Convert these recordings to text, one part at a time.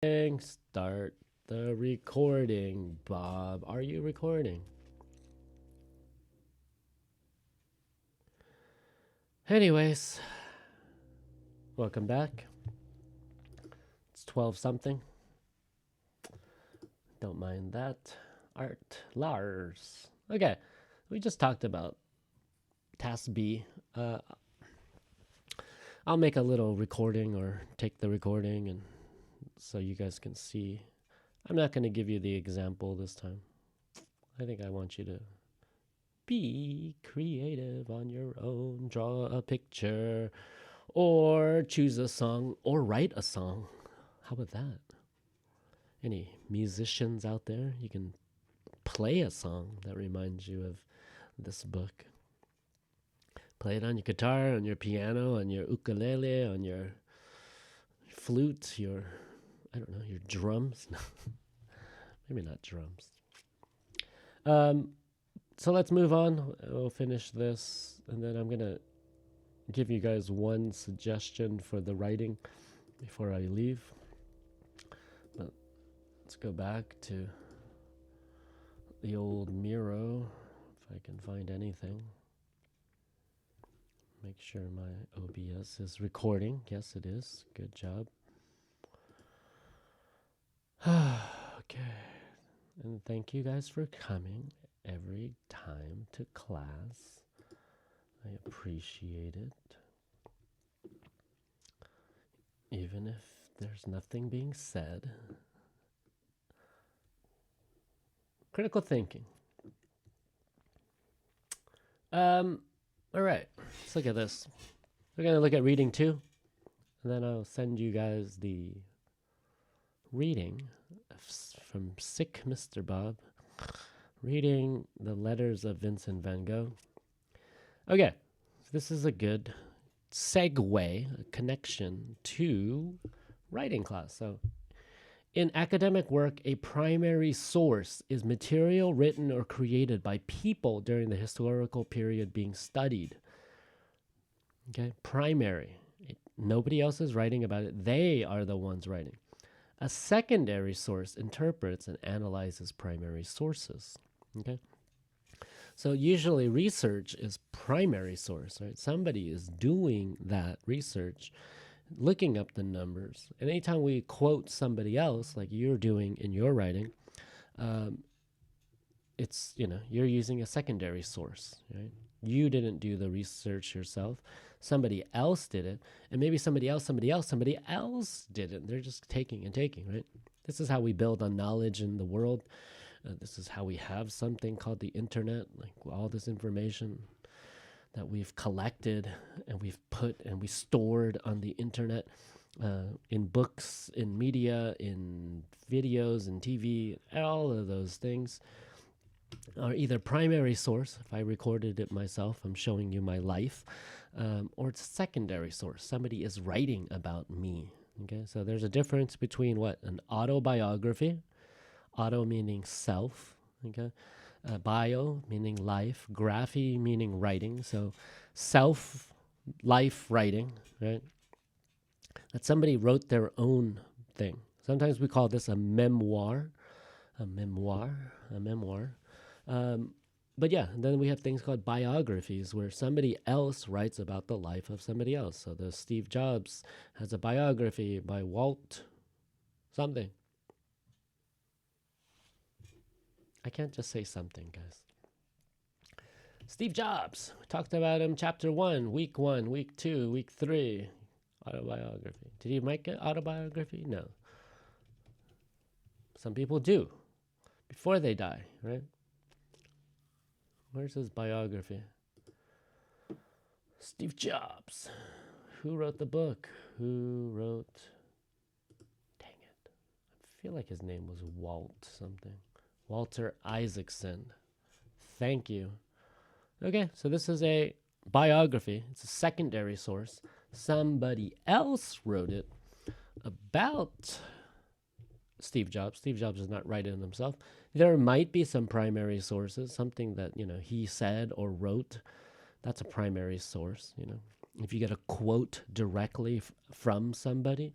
Start the recording. Bob, are you recording? Anyways, welcome back. It's 12 something. Don't mind that. Art Lars. Okay, we just talked about task B. I'll make a little recording or take the recording and so you guys can see. I'm not going to give you the example this time. I think I want you to be creative on your own. Draw a picture or choose a song or write a song. How about that? Any musicians out there? You can play a song that reminds you of this book. Play it on your guitar, on your piano, on your ukulele, on your flute, your, I don't know, your drums. Maybe not drums. So let's move on. We'll finish this, and then I'm going to give you guys one suggestion for the writing before I leave. But let's go back to the old Miro, if I can find anything. Make sure my OBS is recording. Yes, it is. Good job. Okay. And thank you guys for coming every time to class. I appreciate it. Even if there's nothing being said. Critical thinking. All right, let's look at this. We're going to look at reading 2, and then I'll send you guys the reading from Sick Mr. Bob, reading the letters of Vincent van Gogh. Okay, so this is a good segue, a connection to writing class. So in academic work, a primary source is material written or created by people during the historical period being studied. Okay, primary. Nobody else is writing about it. They are the ones writing. A secondary source interprets and analyzes primary sources. Okay, so usually research is primary source, right? Somebody is doing that research, looking up the numbers. And anytime we quote somebody else, like you're doing in your writing, it's, you're using a secondary source, right? You didn't do the research yourself. Somebody else did it. And maybe somebody else did it. They're just taking and taking, right? This is how we build on knowledge in the world. This is how we have something called the internet, like all this information that we've collected and we've put and we stored on the internet, in books, in media, in videos, in TV. All of those things are either primary source. If I recorded it myself, I'm showing you my life, or it's secondary source. Somebody is writing about me. Okay, so there's a difference between what an autobiography, auto meaning self, okay, bio meaning life, graphy meaning writing. So self, life writing, right? That somebody wrote their own thing. Sometimes we call this a memoir, a memoir, a memoir. But yeah, and then we have things called biographies where somebody else writes about the life of somebody else. So the Steve Jobs has a biography by Walt something. I can't just say something, guys. Steve Jobs. We talked about him chapter 1, week 1, week 2, week 3. Autobiography. Did he make an autobiography? No. Some people do before they die, right? Where's his biography? Steve Jobs. Who wrote the book? Who wrote? Dang it. I feel like his name was Walt something. Walter Isaacson. Thank you. Okay, so this is a biography. It's a secondary source. Somebody else wrote it about Steve Jobs. Steve Jobs does not write it himself. There might be some primary sources, something that, he said or wrote. That's a primary source, If you get a quote directly from somebody,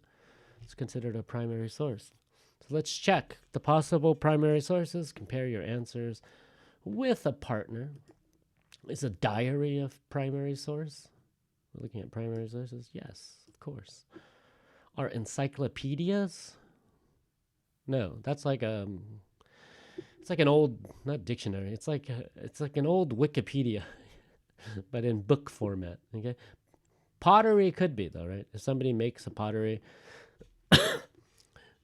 It's considered a primary source. So let's check the possible primary sources. Compare your answers with a partner. Is a diary a primary source? We're looking at primary sources. Yes, of course. Are encyclopedias? No, that's like it's like an old, not dictionary. It's like an old Wikipedia, but in book format. Okay, pottery could be though, right? If somebody makes a pottery,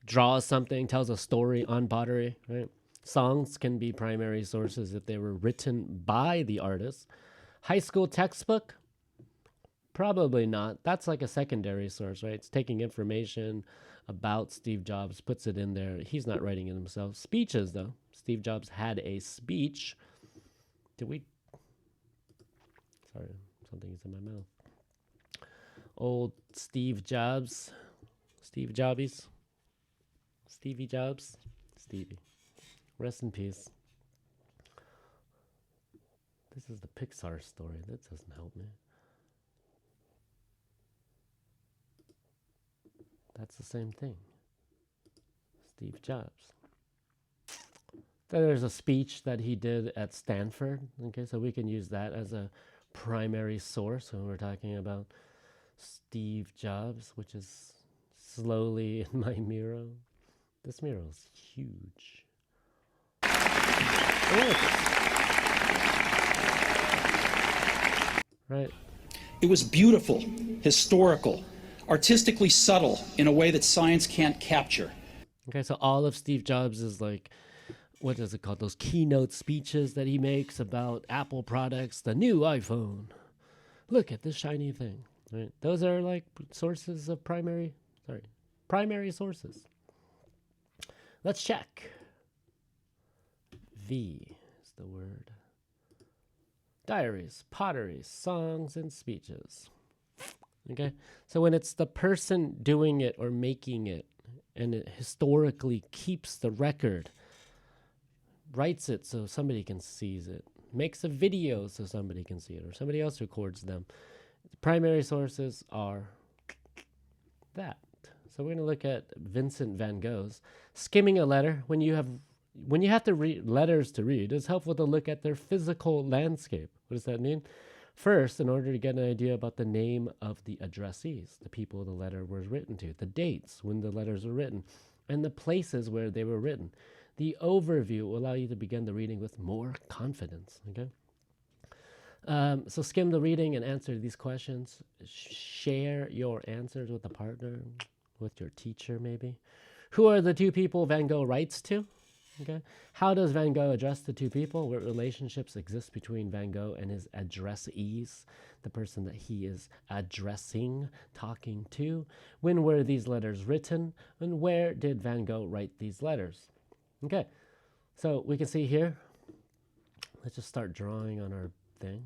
draws something, tells a story on pottery, right? Songs can be primary sources if they were written by the artist. High school textbook? Probably not. That's like a secondary source, right? It's taking information about Steve Jobs, puts it in there. He's not writing it himself. Speeches, though. Steve Jobs had a speech. Did we? Sorry, something's in my mouth. Old Steve Jobs. Steve Jobbies. Stevie Jobs. Stevie. Rest in peace. This is the Pixar story. That doesn't help me. That's the same thing. Steve Jobs. There's a speech that he did at Stanford. Okay, so we can use that as a primary source when we're talking about Steve Jobs, which is slowly in my mural. This mural is huge. Right. It was beautiful, historical, artistically subtle in a way that science can't capture. Okay, so all of Steve Jobs is like, what is it called? Those keynote speeches that he makes about Apple products, the new iPhone. Look at this shiny thing. Right? Those are like sources of primary sources. Let's check. V is the word. Diaries, potteries, songs, and speeches. Okay, so when it's the person doing it or making it, and it historically keeps the record, writes it so somebody can seize it, makes a video so somebody can see it, or somebody else records them. The primary sources are that. So we're going to look at Vincent van Gogh's skimming a letter. When you have to read letters to read, it's helpful to look at their physical landscape. What does that mean? First, in order to get an idea about the name of the addressees, the people the letter was written to, the dates when the letters were written, and the places where they were written. The overview will allow you to begin the reading with more confidence. Okay. So skim the reading and answer these questions. Share your answers with a partner, with your teacher maybe. Who are the two people Van Gogh writes to? Okay. How does Van Gogh address the two people? What relationships exist between Van Gogh and his addressees, the person that he is addressing, talking to? When were these letters written? And where did Van Gogh write these letters? Okay. So we can see here. Let's just start drawing on our thing.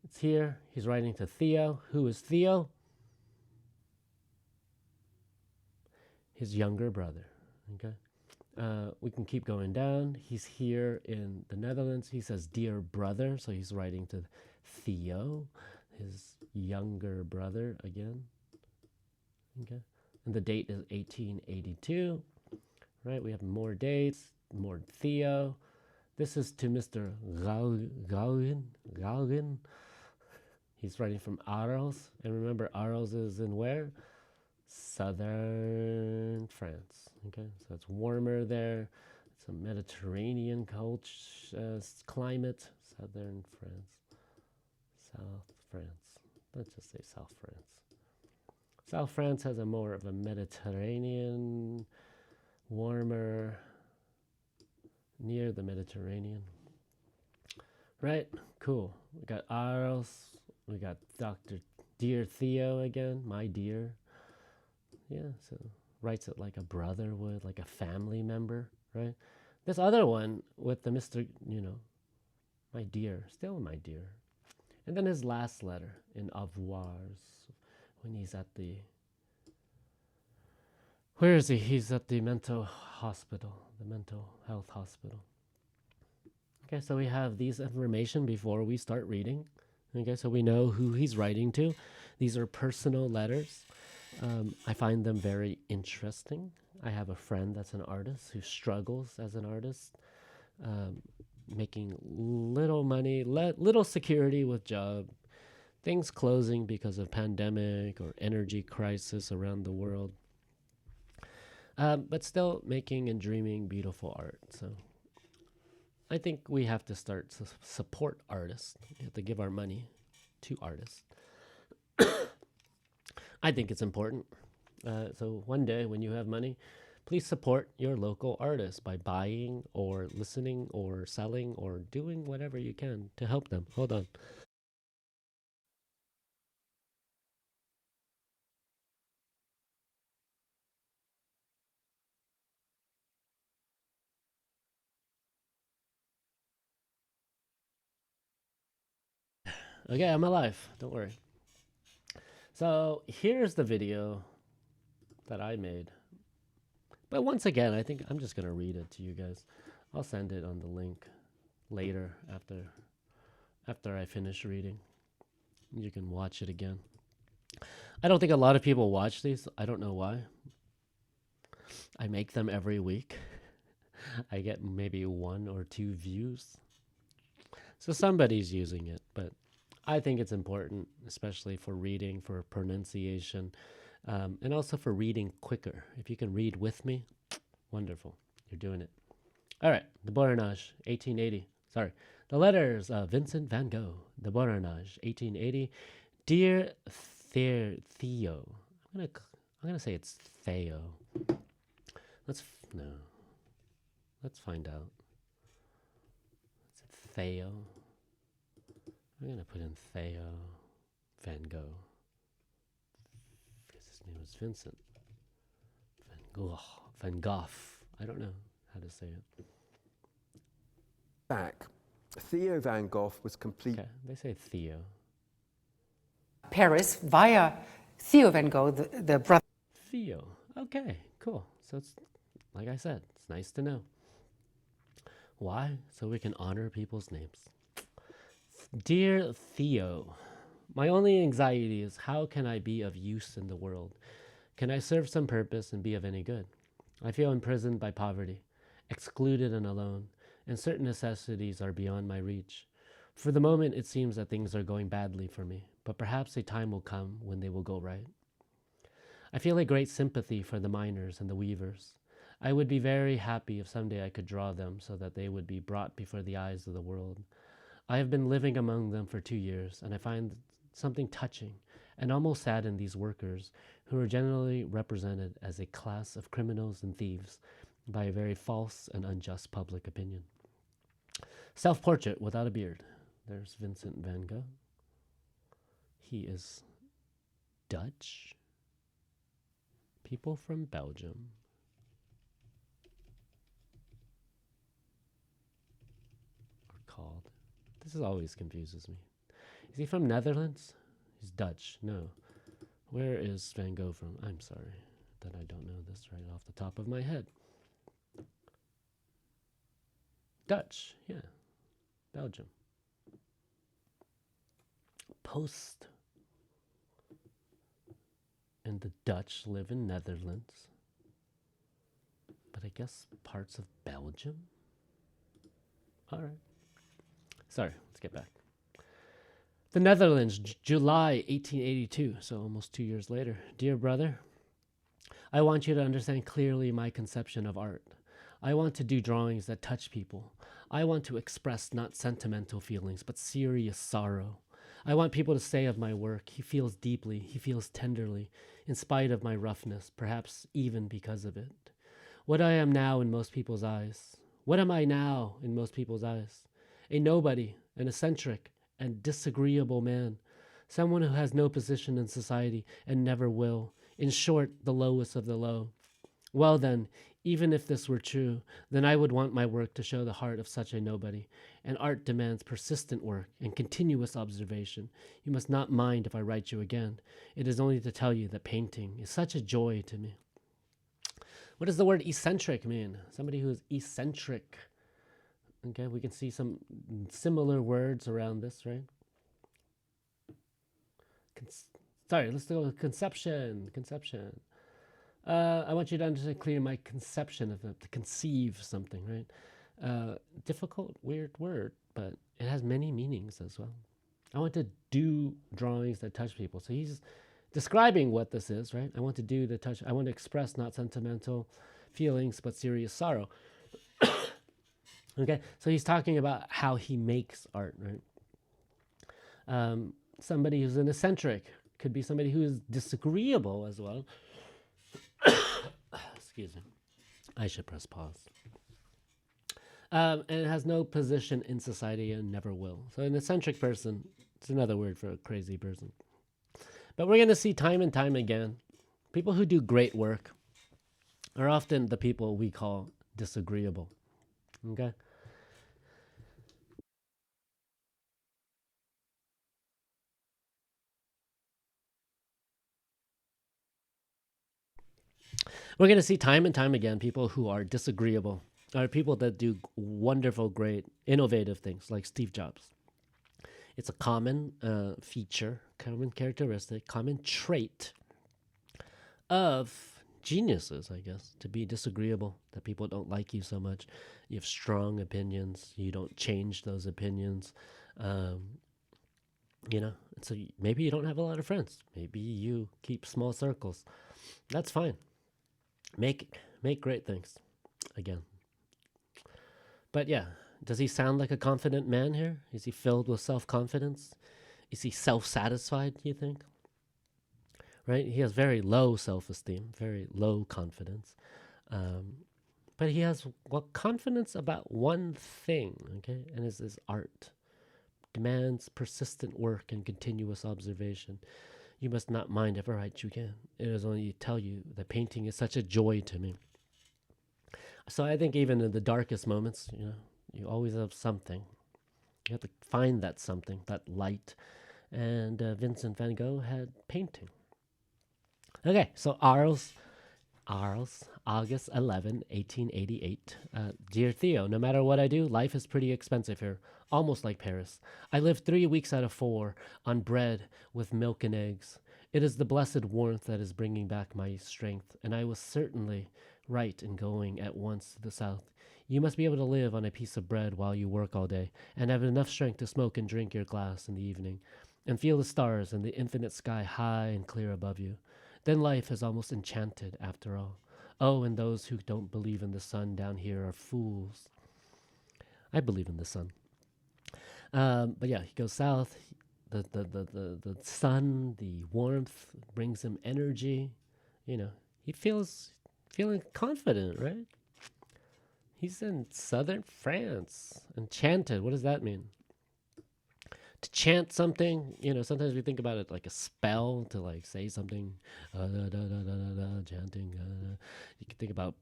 It's here. He's writing to Theo. Who is Theo? His younger brother. Okay. We can keep going down. He's here in the Netherlands. He says, dear brother. So he's writing to Theo, his younger brother again. Okay. And the date is 1882. Right. We have more dates, more Theo. This is to Mr. Gauguin. He's writing from Arles. And remember, Arles is in where? Southern France. Okay, so it's warmer there. It's a Mediterranean climate. Southern France. South France. Let's just say South France. South France has a more of a Mediterranean, warmer, near the Mediterranean. Right? Cool. We got Arles. We got Dr. Dear Theo again. My dear. Yeah, so writes it like a brother would, like a family member, right? This other one with the Mr., my dear, still my dear. And then his last letter in Avoirs, when he's at the, where is he? He's at the mental hospital, the mental health hospital. Okay, so we have these information before we start reading. Okay, so we know who he's writing to. These are personal letters. I find them very interesting. I have a friend that's an artist who struggles as an artist, um, making little money, little security with job, things closing because of pandemic or energy crisis around the world, but still making and dreaming beautiful art. So I think we have to start to support artists. We have to give our money to artists. I think it's important. So one day when you have money, please support your local artists by buying or listening or selling or doing whatever you can to help them. Hold on. Okay, I'm alive. Don't worry. So here's the video that I made. But once again, I think I'm just going to read it to you guys. I'll send it on the link later after I finish reading. You can watch it again. I don't think a lot of people watch these. I don't know why. I make them every week. I get maybe 1 or 2 views. So somebody's using it, but I think it's important, especially for reading, for pronunciation, and also for reading quicker. If you can read with me, wonderful. You're doing it. All right, the Borinage, 1880. Sorry. The letters of Vincent van Gogh, the Borinage, 1880. Dear Theo. I'm gonna say it's Theo. No. Let's find out. Is it Theo? I'm gonna put in Theo Van Gogh because his name was Vincent Van Gogh. Van Gogh. I don't know how to say it. Back, Theo van Gogh was complete. Okay, they say Theo. Paris via Theo van Gogh, the brother. Theo. Okay, cool. So it's like I said, it's nice to know. Why? So we can honor people's names. Dear Theo, my only anxiety is how can I be of use in the world? Can I serve some purpose and be of any good? I feel imprisoned by poverty, excluded and alone, and certain necessities are beyond my reach. For the moment, it seems that things are going badly for me, but perhaps a time will come when they will go right. I feel a great sympathy for the miners and the weavers. I would be very happy if someday I could draw them so that they would be brought before the eyes of the world. I have been living among them for 2 years, and I find something touching and almost sad in these workers who are generally represented as a class of criminals and thieves by a very false and unjust public opinion. Self-portrait without a beard. There's Vincent van Gogh. He is Dutch. People from Belgium. Are called. This always confuses me. Is he from Netherlands? He's Dutch. No. Where is Van Gogh from? I'm sorry that I don't know this right off the top of my head. Dutch, yeah. Belgium. Post. And the Dutch live in Netherlands. But I guess parts of Belgium? All right. Sorry, let's get back. The Netherlands, July 1882, so almost 2 years later. Dear brother, I want you to understand clearly my conception of art. I want to do drawings that touch people. I want to express not sentimental feelings, but serious sorrow. I want people to say of my work, he feels deeply, he feels tenderly, in spite of my roughness, perhaps even because of it. What I am now in most people's eyes. What am I now in most people's eyes? A nobody, an eccentric, and disagreeable man. Someone who has no position in society and never will. In short, the lowest of the low. Well then, even if this were true, then I would want my work to show the heart of such a nobody. And art demands persistent work and continuous observation. You must not mind if I write you again. It is only to tell you that painting is such a joy to me. What does the word eccentric mean? Somebody who is eccentric. Okay, we can see some similar words around this, right? Sorry, let's go with conception. Conception. I want you to understand clearly my conception of it, to conceive something, right? Difficult, weird word, but it has many meanings as well. I want to do drawings that touch people. So he's describing what this is, right? I want to do the touch. I want to express not sentimental feelings, but serious sorrow. Okay, so he's talking about how he makes art, right? Somebody who's an eccentric could be somebody who is disagreeable as well. Excuse me. I should press pause. And it has no position in society and never will. So an eccentric person, it's another word for a crazy person. But we're going to see time and time again, people who do great work are often the people we call disagreeable. Okay? We're going to see time and time again people who are disagreeable, are people that do wonderful, great, innovative things like Steve Jobs. It's a common feature, common characteristic, common trait of geniuses, I guess, to be disagreeable, that people don't like you so much. You have strong opinions. You don't change those opinions. So maybe you don't have a lot of friends. Maybe you keep small circles. That's fine. Make great things again. But yeah, does he sound like a confident man here? Is he filled with self-confidence? Is he self-satisfied, you think? Right? He has very low self-esteem, very low confidence. But he has confidence about one thing, okay? And it's his art. Demands persistent work and continuous observation. You must not mind if I write you again. It is only to tell you that painting is such a joy to me. So I think even in the darkest moments, you always have something. You have to find that something, that light. And Vincent van Gogh had painting. Okay, so Arles, August 11, 1888. Dear Theo, no matter what I do, life is pretty expensive here, almost like Paris. I live 3 weeks out of 4 on bread with milk and eggs. It is the blessed warmth that is bringing back my strength, and I was certainly right in going at once to the south. You must be able to live on a piece of bread while you work all day, and have enough strength to smoke and drink your glass in the evening, and feel the stars and the infinite sky high and clear above you. Then life is almost enchanted after all. Oh, and those who don't believe in the sun down here are fools. I believe in the sun. But yeah, he goes south. The sun, the warmth brings him energy. He feeling confident, right? He's in southern France. Enchanted. What does that mean? To chant something, sometimes we think about it like a spell to like say something, chanting. You can think about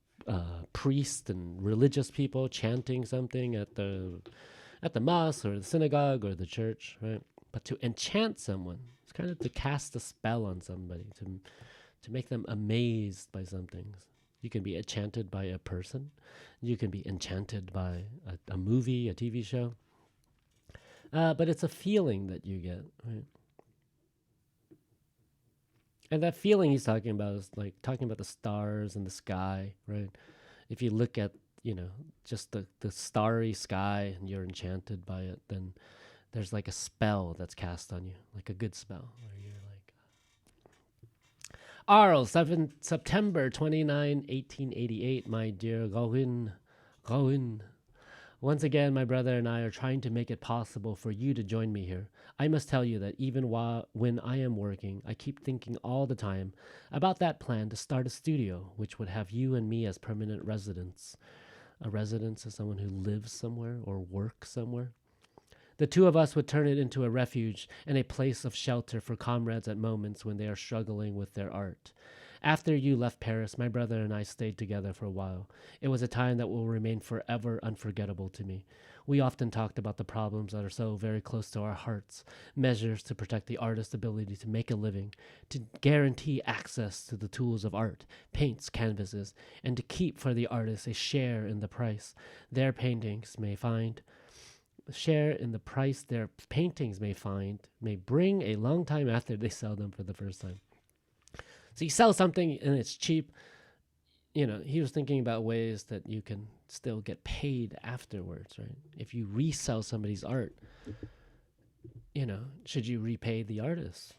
priests and religious people chanting something at the mosque or the synagogue or the church, right? But to enchant someone, it's kind of to cast a spell on somebody, to make them amazed by something. You can be enchanted by a person. You can be enchanted by a movie, a TV show. But it's a feeling that you get, right? And that feeling he's talking about is like talking about the stars and the sky, right? If you look at, just the starry sky and you're enchanted by it, then there's like a spell that's cast on you, like a good spell, where you're like... Arles, September 29, 1888, my dear Gawin. Once again, my brother and I are trying to make it possible for you to join me here. I must tell you that even when I am working, I keep thinking all the time about that plan to start a studio, which would have you and me as permanent residents. A residence is someone who lives somewhere or works somewhere. The two of us would turn it into a refuge and a place of shelter for comrades at moments when they are struggling with their art. After you left Paris, my brother and I stayed together for a while. It was a time that will remain forever unforgettable to me. We often talked about the problems that are so very close to our hearts, measures to protect the artist's ability to make a living, to guarantee access to the tools of art, paints, canvases, and to keep for the artist a share in the price their paintings may find. share in the price their paintings may bring a long time after they sell them for the first time. So you sell something and it's cheap. He was thinking about ways that you can still get paid afterwards, right? If you resell somebody's art, should you repay the artist?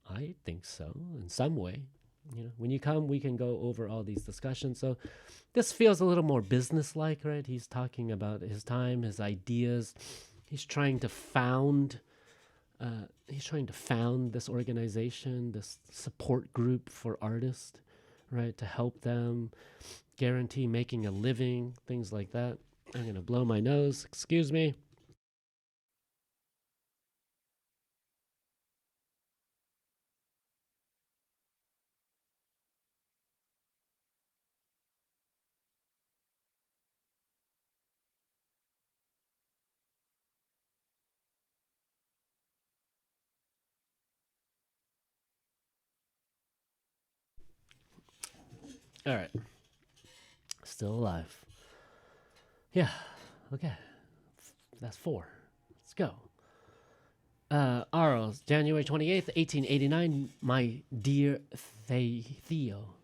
I think so, in some way. When you come, we can go over all these discussions. So this feels a little more business-like, right? He's talking about his time, his ideas. He's trying to found this organization, this support group for artists, right? To help them guarantee making a living, things like that. I'm going to blow my nose. Excuse me. All right. Still alive. Yeah. Okay. That's 4. Let's go. Arles, January 28th, 1889. My dear Theo.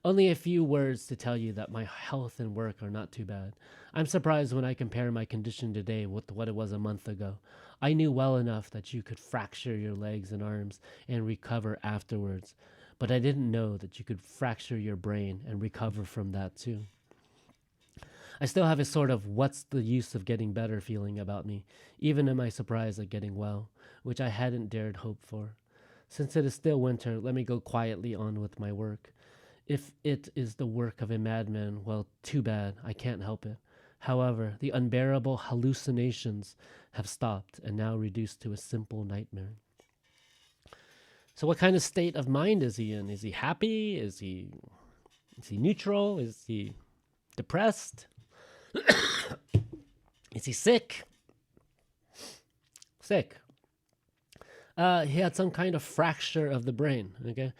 Only a few words to tell you that my health and work are not too bad. I'm surprised when I compare my condition today with what it was a month ago. I knew well enough that you could fracture your legs and arms and recover afterwards, but I didn't know that you could fracture your brain and recover from that too. I still have a sort of what's the use of getting better feeling about me, even in my surprise at getting well, which I hadn't dared hope for. Since it is still winter, let me go quietly on with my work. If it is the work of a madman, well, too bad, I can't help it. However, the unbearable hallucinations have stopped and now reduced to a simple nightmare. So what kind of state of mind is he in? Is he happy? Is he neutral? Is he depressed? Is he sick? Sick. He had some kind of fracture of the brain, okay?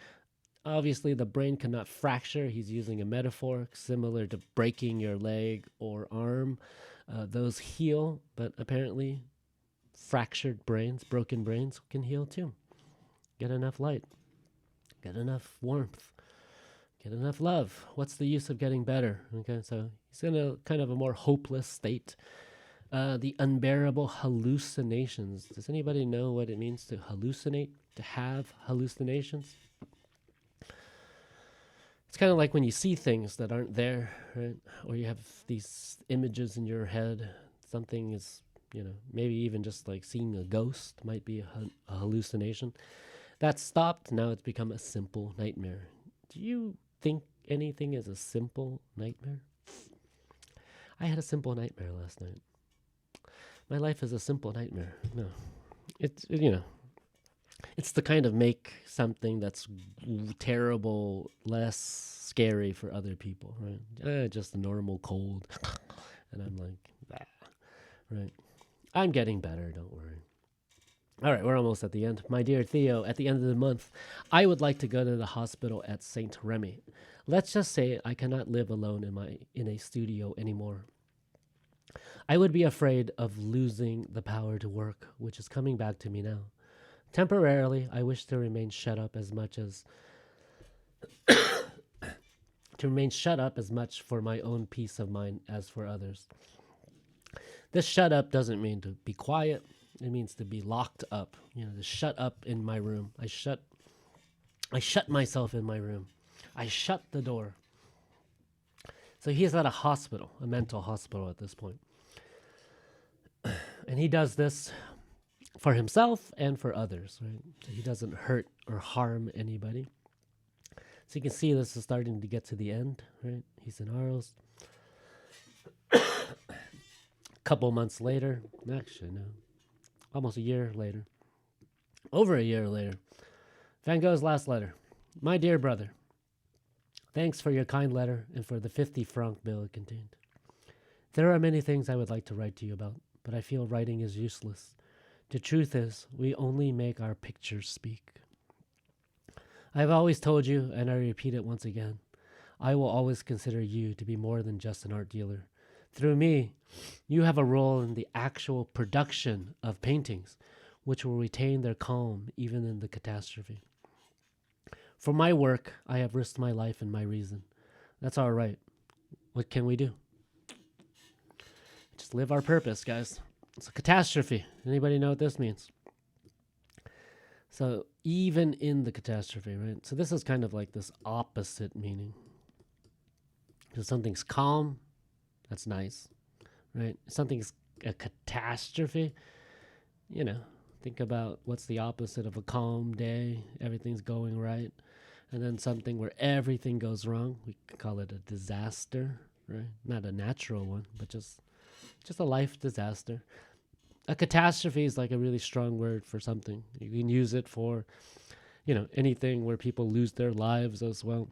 Obviously, the brain cannot fracture. He's using a metaphor similar to breaking your leg or arm. Those heal, but apparently fractured brains, broken brains can heal too. Get enough light. Get enough warmth. Get enough love. What's the use of getting better? Okay, so he's in a kind of a more hopeless state. The unbearable hallucinations. Does anybody know what it means to hallucinate? To have hallucinations? It's kind of like when you see things that aren't there, right? Or you have these images in your head. Something is, maybe even just like seeing a ghost might be a hallucination. That stopped. Now it's become a simple nightmare. Do you think anything is a simple nightmare? I had a simple nightmare last night. My life is a simple nightmare. No, it's it's the kind of make something that's terrible less scary for other people, right? Just a normal cold, and I'm like, bah. Right? I'm getting better. Don't worry. All right, we're almost at the end. My dear Theo, at the end of the month, I would like to go to the hospital at Saint Remy. Let's just say I cannot live alone in a studio anymore. I would be afraid of losing the power to work, which is coming back to me now. Temporarily, I wish to remain shut up as much for my own peace of mind as for others. This shut up doesn't mean to be quiet. It means to be locked up. To shut up in my room. I shut myself in my room. I shut the door. So he's at a hospital, a mental hospital at this point. And he does this for himself and for others, right? So he doesn't hurt or harm anybody. So you can see this is starting to get to the end, right? He's in Arles. Couple months later, actually no, almost a year later, over a year later, Van Gogh's last letter. My dear brother, thanks for your kind letter and for the 50 franc bill it contained. There are many things I would like to write to you about, but I feel writing is useless. The truth is, we only make our pictures speak. I have always told you, and I repeat it once again, I will always consider you to be more than just an art dealer. Through me, you have a role in the actual production of paintings, which will retain their calm even in the catastrophe. For my work, I have risked my life and my reason. That's all right. What can we do? Just live our purpose, guys. It's a catastrophe. Anybody know what this means? So even in the catastrophe, right? So this is kind of like this opposite meaning. Because something's calm, that's nice, right? Something's a catastrophe, you know, think about what's the opposite of a calm day. Everything's going right. And then something where everything goes wrong. We could call it a disaster, right? Not a natural one, but just a life disaster. A catastrophe is like a really strong word for something. You can use it for, anything where people lose their lives as well.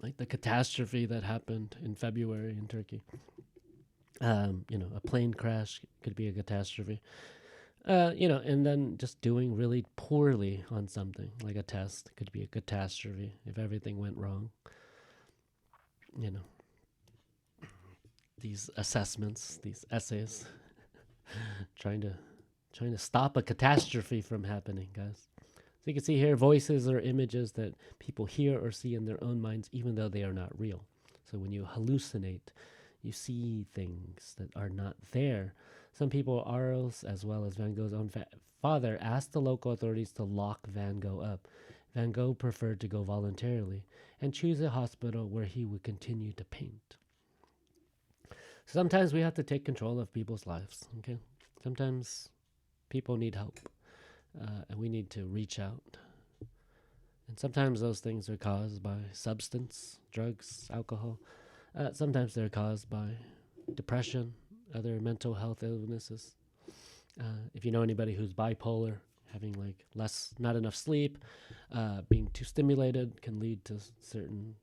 Like the catastrophe that happened in February in Turkey. A plane crash could be a catastrophe. And then just doing really poorly on something, like a test, could be a catastrophe if everything went wrong. These assessments, these essays, trying to stop a catastrophe from happening, guys. So you can see here, voices or images that people hear or see in their own minds, even though they are not real. So when you hallucinate, you see things that are not there. Some people, Arles, as well as Van Gogh's own father, asked the local authorities to lock Van Gogh up. Van Gogh preferred to go voluntarily and choose a hospital where he would continue to paint. Sometimes we have to take control of people's lives, okay? Sometimes people need help, and we need to reach out. And sometimes those things are caused by substance, drugs, alcohol. Sometimes they're caused by depression, other mental health illnesses. If you know anybody who's bipolar, having not enough sleep, being too stimulated can lead to certain,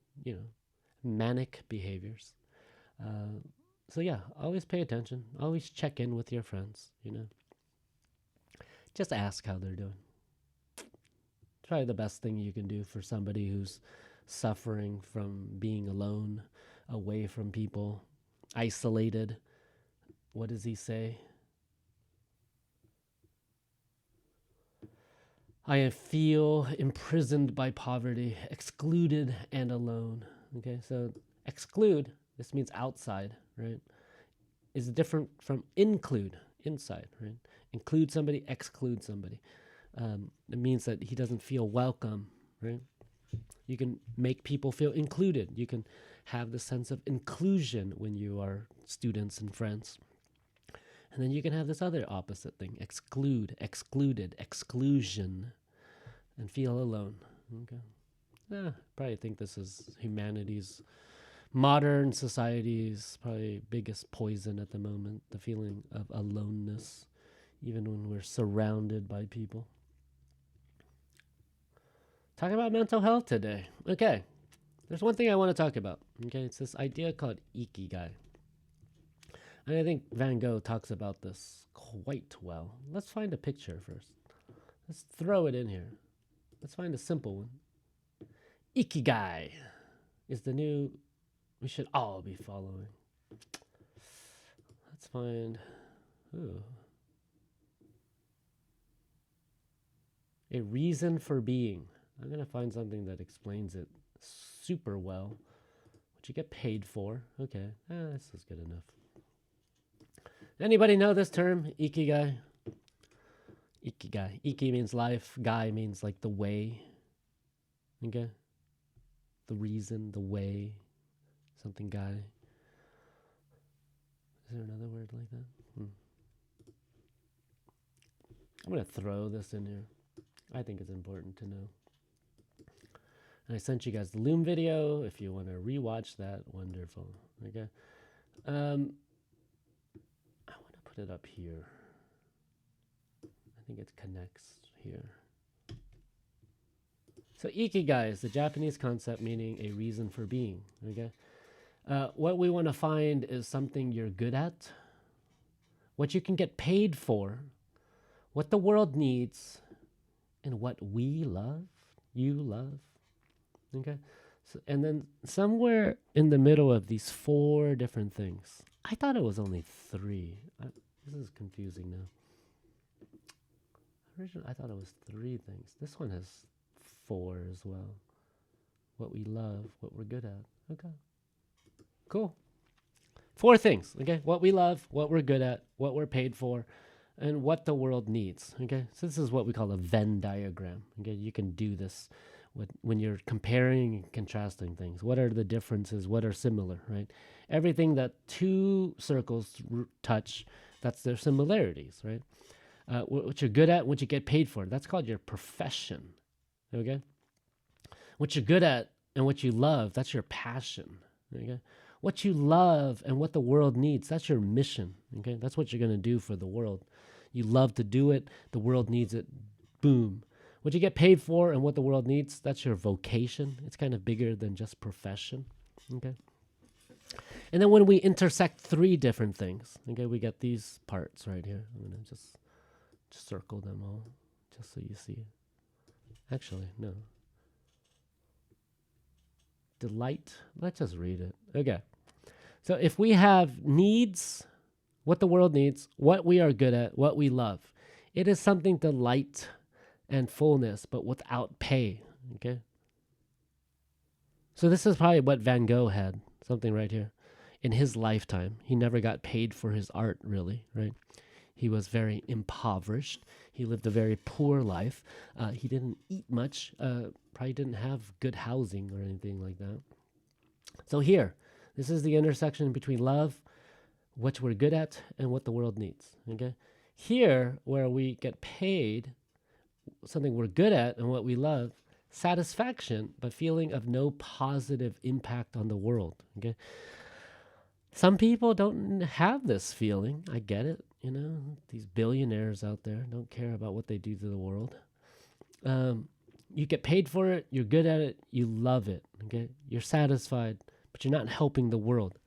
manic behaviors. So yeah, always pay attention. Always check in with your friends, Just ask how they're doing. Try the best thing you can do for somebody who's suffering from being alone, away from people, isolated. What does he say? I feel imprisoned by poverty, excluded and alone. Okay, so exclude, this means outside, right? Is different from include, inside, right? Include somebody, exclude somebody. It means that he doesn't feel welcome, right? You can make people feel included. You can have the sense of inclusion when you are students and friends. And then you can have this other opposite thing, exclude, excluded, exclusion, and feel alone. Okay. Probably think this is humanity's, modern society's probably biggest poison at the moment, the feeling of aloneness, even when we're surrounded by people. Talking about mental health today. Okay. There's one thing I want to talk about. Okay. It's this idea called ikigai. And I think Van Gogh talks about this quite well. Let's find a picture first. Let's throw it in here. Let's find a simple one. Ikigai is the new we should all be following. Let's find a reason for being. I'm going to find something that explains it super well. What you get paid for. Okay, this is good enough. Anybody know this term, ikigai? Ikigai. Iki means life. Gai means like the way. Okay? The reason, the way. Something gai. Is there another word like that? I'm going to throw this in here. I think it's important to know. And I sent you guys the Loom video. If you want to rewatch that, wonderful. Okay? I want to put it up here. I think it connects here. So ikigai is the Japanese concept meaning a reason for being. Okay? What we want to find is something you're good at, what you can get paid for, what the world needs, and what we love, you love. Okay? So, and then somewhere in the middle of these four different things, I thought it was only 3. This is confusing now. Originally, I thought it was 3 things. This one has 4 as well. What we love, what we're good at. Okay. Cool. 4 things, okay? What we love, what we're good at, what we're paid for, and what the world needs, okay? So this is what we call a Venn diagram, okay? You can do this when you're comparing and contrasting things. What are the differences? What are similar, right? Everything that 2 circles touch, that's their similarities, right? What you're good at, what you get paid for, that's called your profession, okay? What you're good at and what you love, that's your passion, okay? What you love and what the world needs, that's your mission, okay? That's what you're going to do for the world. You love to do it, the world needs it, boom. What you get paid for and what the world needs, that's your vocation. It's kind of bigger than just profession, okay? And then when we intersect 3 different things, okay, we get these parts right here. I'm going to just circle them all just so you see. Actually, no. Delight. Let's just read it. Okay. So if we have needs, what the world needs, what we are good at, what we love, it is something delight and fullness, but without pay. Okay. So this is probably what Van Gogh had, something right here. In his lifetime, he never got paid for his art, really, right? He was very impoverished. He lived a very poor life. He didn't eat much, probably didn't have good housing or anything like that. So here, this is the intersection between love, what we're good at, and what the world needs, okay? Here, where we get paid, something we're good at and what we love, satisfaction, but feeling of no positive impact on the world, okay? Some people don't have this feeling. I get it. You know, these billionaires out there don't care about what they do to the world. You get paid for it. You're good at it. You love it. Okay, you're satisfied, but you're not helping the world.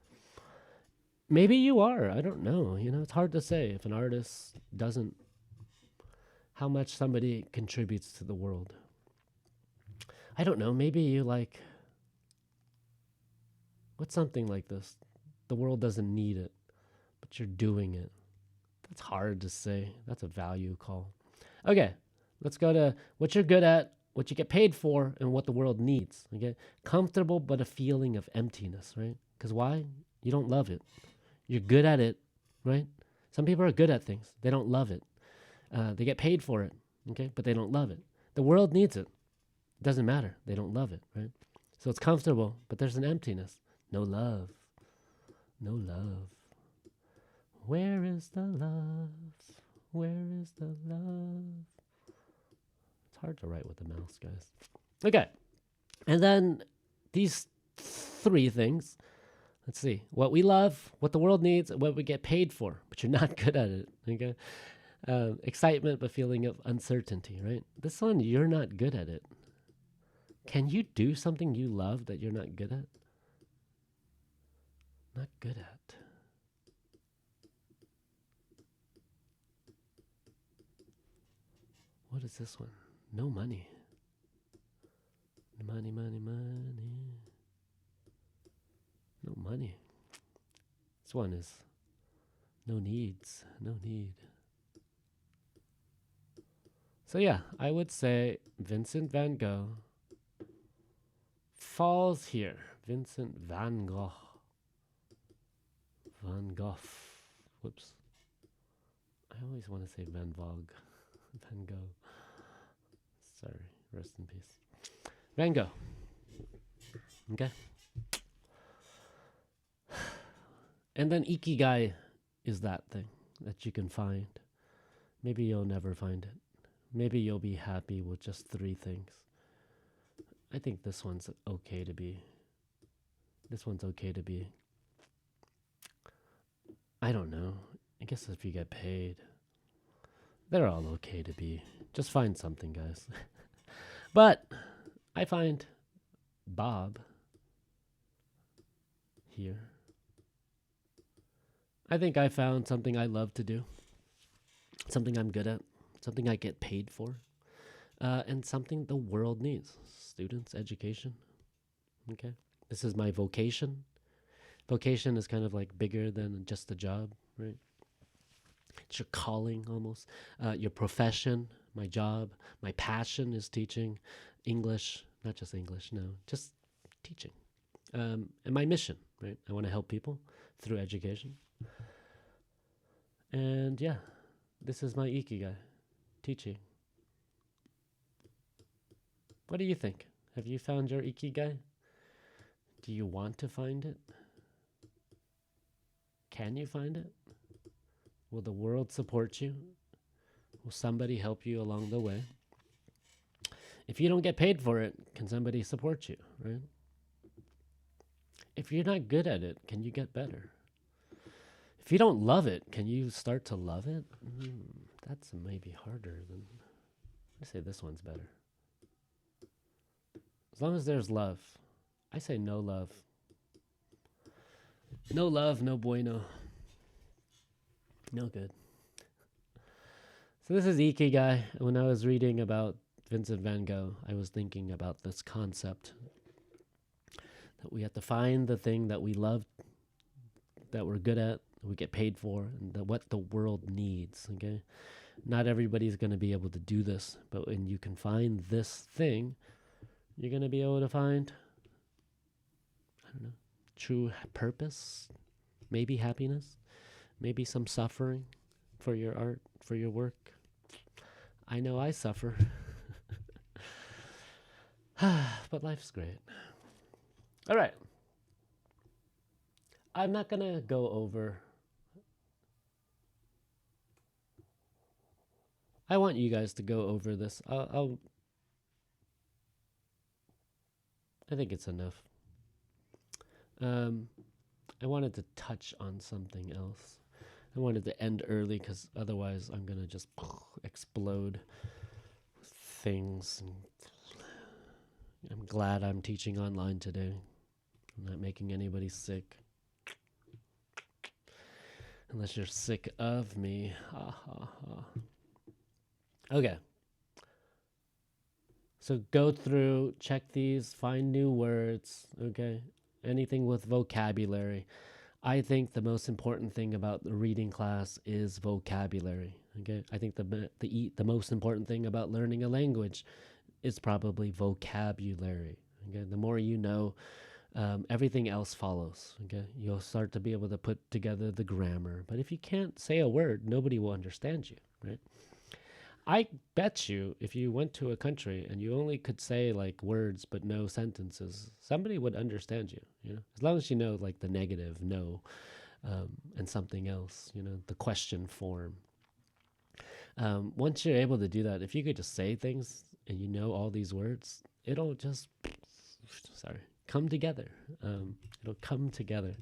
Maybe you are. I don't know. You know, it's hard to say if an artist doesn't, how much somebody contributes to the world. I don't know. Maybe you like, what's something like this? The world doesn't need it, but you're doing it. That's hard to say. That's a value call. Okay, let's go to what you're good at, what you get paid for, and what the world needs. Okay, comfortable but a feeling of emptiness, right? Because why? You don't love it. You're good at it, right? Some people are good at things. They don't love it. They get paid for it, okay, but they don't love it. The world needs it. It doesn't matter. They don't love it, right? So it's comfortable, but there's an emptiness. No love. No love. Where is the love? Where is the love? It's hard to write with the mouse, guys. Okay. And then these 3 things. Let's see. What we love, what the world needs, and what we get paid for, but you're not good at it. Okay. Excitement, but feeling of uncertainty, right? This one, you're not good at it. Can you do something you love that you're not good at? Not good at. What is this one? No money. Money, money, money. No money. This one is no needs. No need. So yeah, I would say Vincent van Gogh falls here. Vincent van Gogh. Van Gogh. Whoops. I always want to say Van Vogue. Van Gogh. Sorry. Rest in peace. Van Gogh. Okay. And then Ikigai is that thing that you can find. Maybe you'll never find it. Maybe you'll be happy with just 3 things. I think this one's okay to be. This one's okay to be. I don't know. I guess if you get paid, they're all okay to be. Just find something, guys. But I find Bob here. I think I found something I love to do, something I'm good at, something I get paid for, and something the world needs. Students, education. Okay. This is my vocation. Vocation is kind of like bigger than just a job, right? It's your calling almost. Your profession, my job, my passion is teaching English, not just English, no, just teaching. And my mission, right? I want to help people through education. And yeah, this is my ikigai, teaching. What do you think? Have you found your ikigai? Do you want to find it? Can you find it? Will the world support you? Will somebody help you along the way? If you don't get paid for it, can somebody support you, right? If you're not good at it, can you get better? If you don't love it, can you start to love it? That's maybe harder than... I say this one's better. As long as there's love. I say no love. No love, no bueno. No good. So this is Ikigai. When I was reading about Vincent van Gogh, I was thinking about this concept that we have to find the thing that we love, that we're good at, we get paid for, and what the world needs, okay? Not everybody's going to be able to do this, but when you can find this thing, you're going to be able to find, I don't know, true purpose, maybe happiness, maybe some suffering for your art, for your work. I know I suffer. But life's great. All right. I'm not going to go over... I want you guys to go over this. I think it's enough. I wanted to touch on something else. I wanted to end early because otherwise I'm going to just explode with things. I'm glad I'm teaching online today. I'm not making anybody sick. Unless you're sick of me. Ha ha ha. Okay. So go through, check these, find new words, okay? Anything with vocabulary. I think the most important thing about the reading class is vocabulary, okay? I think the most important thing about learning a language is probably vocabulary, okay? The more you know, everything else follows, okay? You'll start to be able to put together the grammar. But if you can't say a word, nobody will understand you, right? I bet you if you went to a country and you only could say like words but no sentences, somebody would understand you, you know, as long as you know like the negative, no, and something else, you know, the question form. Once you're able to do that, if you could just say things and you know all these words, it'll just, come together. It'll come together.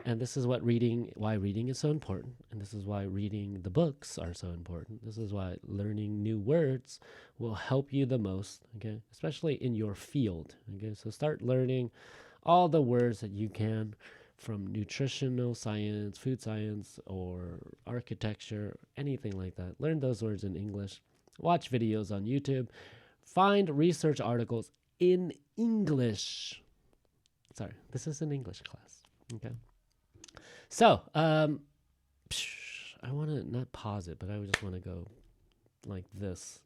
And this is why reading is so important. And this is why reading the books are so important. This is why learning new words will help you the most, okay? Especially in your field, okay? So start learning all the words that you can from nutritional science, food science, or architecture, anything like that. Learn those words in English. Watch videos on YouTube. Find research articles in English. Sorry, this is an English class, okay? So, I want to not pause it, but I just want to go like this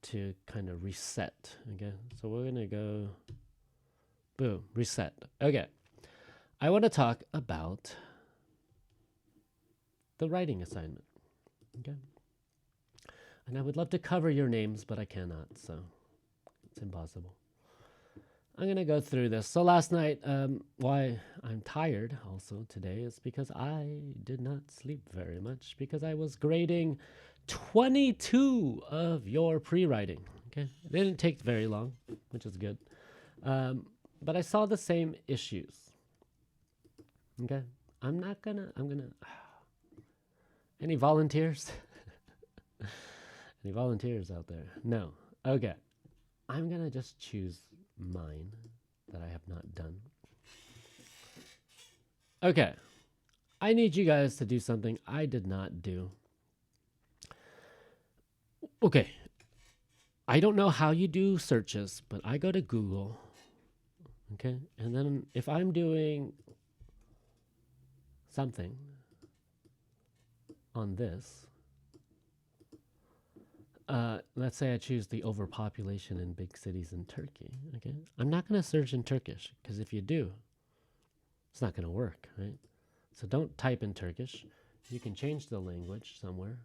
to kind of reset, okay? So we're going to go, boom, reset. Okay. I want to talk about the writing assignment, okay? And I would love to cover your names, but I cannot, so it's impossible. I'm going to go through this. So last night, why I'm tired also today is because I did not sleep very much because I was grading 22 of your pre-writing. Okay, it didn't take very long, which is good. But I saw the same issues. Okay, I'm gonna. Any volunteers? Any volunteers out there? No. Okay, I'm gonna just choose mine that I have not done. Okay. I need you guys to do something I did not do. Okay. I don't know how you do searches, but I go to Google. Okay. And then if I'm doing something on this, let's say I choose the overpopulation in big cities in Turkey. Okay, I'm not going to search in Turkish, because if you do, it's not going to work, right? So don't type in Turkish. You can change the language somewhere.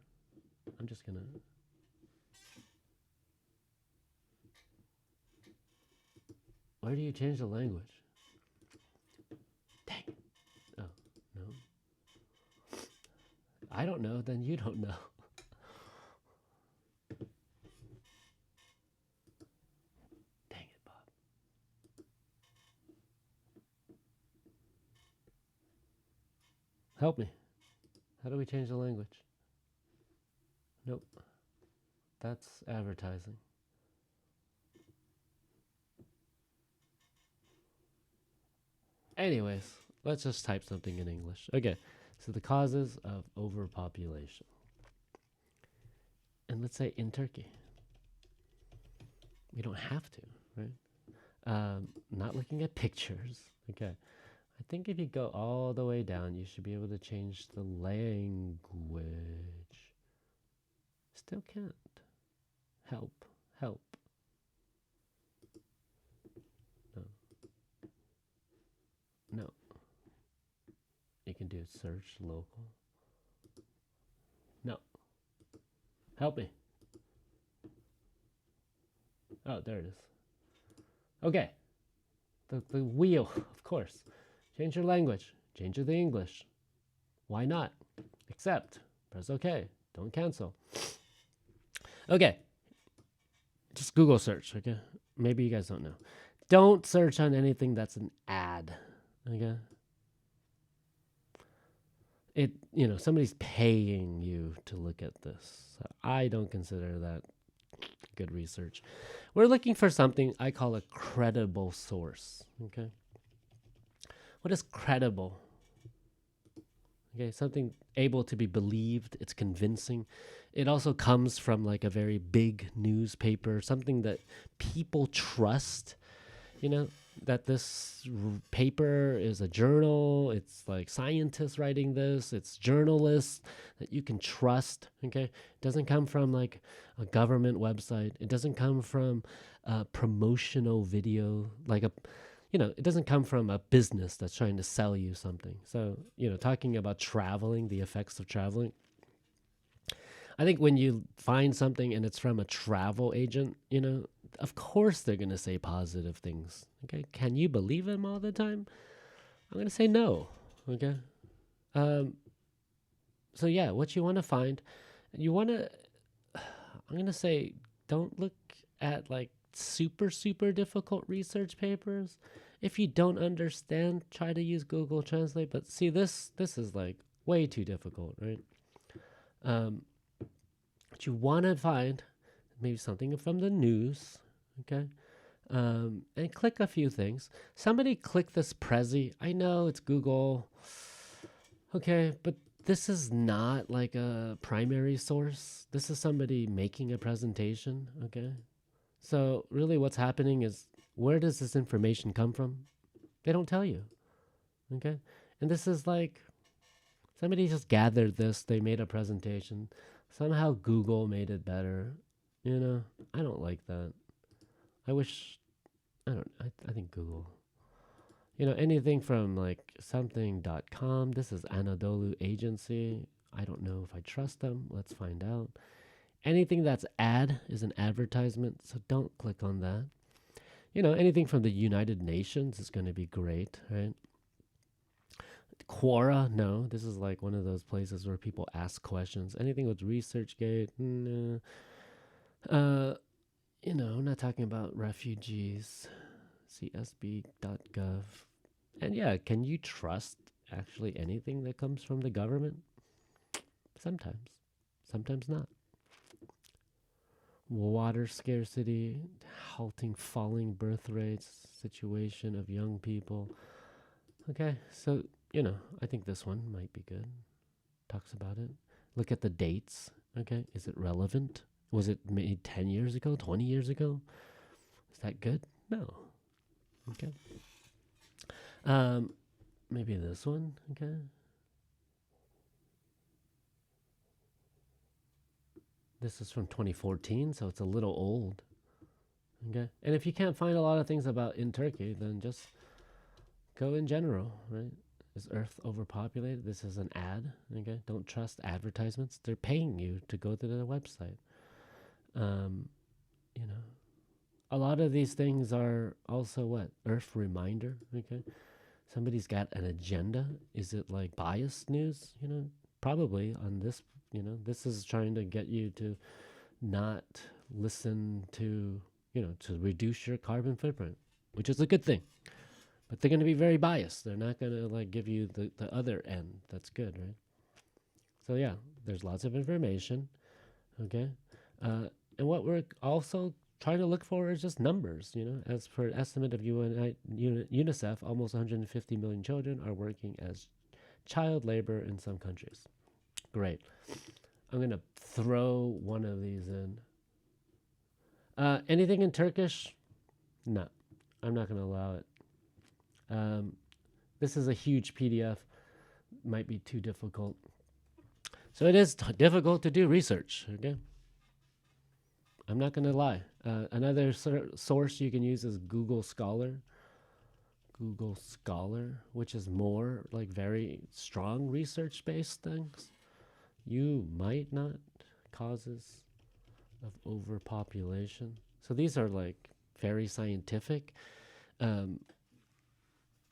I'm just going to... Where do you change the language? Dang it. Oh, no. I don't know, then you don't know. Dang it, Bob. Help me. How do we change the language? Nope. That's advertising. Anyways, let's just type something in English. Okay, so the causes of overpopulation. And let's say in Turkey. You don't have to, right? Not looking at pictures. Okay. I think if you go all the way down, you should be able to change the language. Still can't. Help. Help. No. No. You can do search local. No. Help me. Oh, there it is. Okay. The wheel, of course. Change your language. Change it to English. Why not? Accept. Press OK. Don't cancel. Okay. Just Google search, okay? Maybe you guys don't know. Don't search on anything that's an ad, okay? Somebody's paying you to look at this. So I don't consider that good research. We're looking for something I call a credible source, okay? What is credible? Okay, something able to be believed, it's convincing. It also comes from like a very big newspaper, something that people trust, that this paper is a journal, it's like scientists writing this, it's journalists that you can trust, okay? It doesn't come from like a government website. It doesn't come from a promotional video, it doesn't come from a business that's trying to sell you something. So, talking about traveling, the effects of traveling, I think when you find something and it's from a travel agent, of course they're going to say positive things. Okay. Can you believe them all the time? I'm going to say no. Okay. So yeah, what you want to find, I'm going to say, don't look at like super, super difficult research papers. If you don't understand, try to use Google Translate. But see, this is like way too difficult, right? What you want to find, maybe something from the news, okay? And click a few things. Somebody click this Prezi. I know it's Google, okay, but this is not like a primary source. This is somebody making a presentation, okay? So really what's happening is, where does this information come from? They don't tell you, okay? And this is like, somebody just gathered this, they made a presentation. Somehow Google made it better. I don't like that. I think Google. Anything from like something.com. This is Anadolu Agency. I don't know if I trust them. Let's find out. Anything that's ad is an advertisement, so don't click on that. Anything from the United Nations is going to be great, right? Quora, no. This is like one of those places where people ask questions. Anything with ResearchGate, no. I'm not talking about refugees. CSB.gov. And yeah, can you trust actually anything that comes from the government? Sometimes. Sometimes not. Water scarcity, halting, falling birth rates, situation of young people. Okay, so, I think this one might be good. Talks about it. Look at the dates. Okay, is it relevant? Was it made 10 years ago, 20 years ago? Is that good? No. Okay. Maybe this one. Okay. This is from 2014, so it's a little old. Okay. And if you can't find a lot of things about in Turkey, then just go in general, right? Is Earth overpopulated? This is an ad. Okay. Don't trust advertisements. They're paying you to go to their website. You know, a lot of these things are also what? Earth reminder. Okay. Somebody's got an agenda. Is it like biased news? You know, probably on this, you know, this is trying to get you to not listen to, you know, to reduce your carbon footprint, which is a good thing. But they're going to be very biased. They're not going to like give you the other end. That's good, right? So yeah, there's lots of information. Okay. And what we're also trying to look for is just numbers, you know. As per an estimate of UNICEF, almost 150 million children are working as child labor in some countries. Great. I'm going to throw one of these in. Anything in Turkish? No, I'm not going to allow it. This is a huge PDF. Might be too difficult. So it is difficult to do research, okay? I'm not going to lie. Another source you can use is Google Scholar. Google Scholar, which is more like very strong research-based things. You might not causes of overpopulation. So these are like very scientific.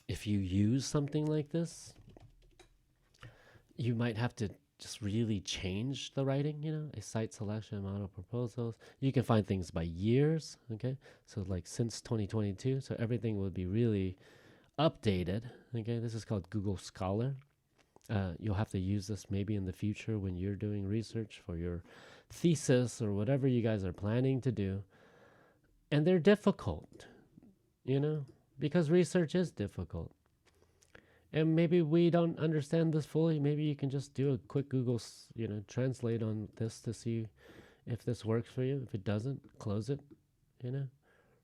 If you use something like this, you might have to just really change the writing, you know, a site selection, model proposals. You can find things by years, okay? So like since 2022, so everything will be really updated, okay? This is called Google Scholar. You'll have to use this maybe in the future when you're doing research for your thesis or whatever you guys are planning to do. And they're difficult, you know, because research is difficult. And maybe we don't understand this fully. Maybe you can just do a quick Google, you know, translate on this to see if this works for you. If it doesn't, close it, you know.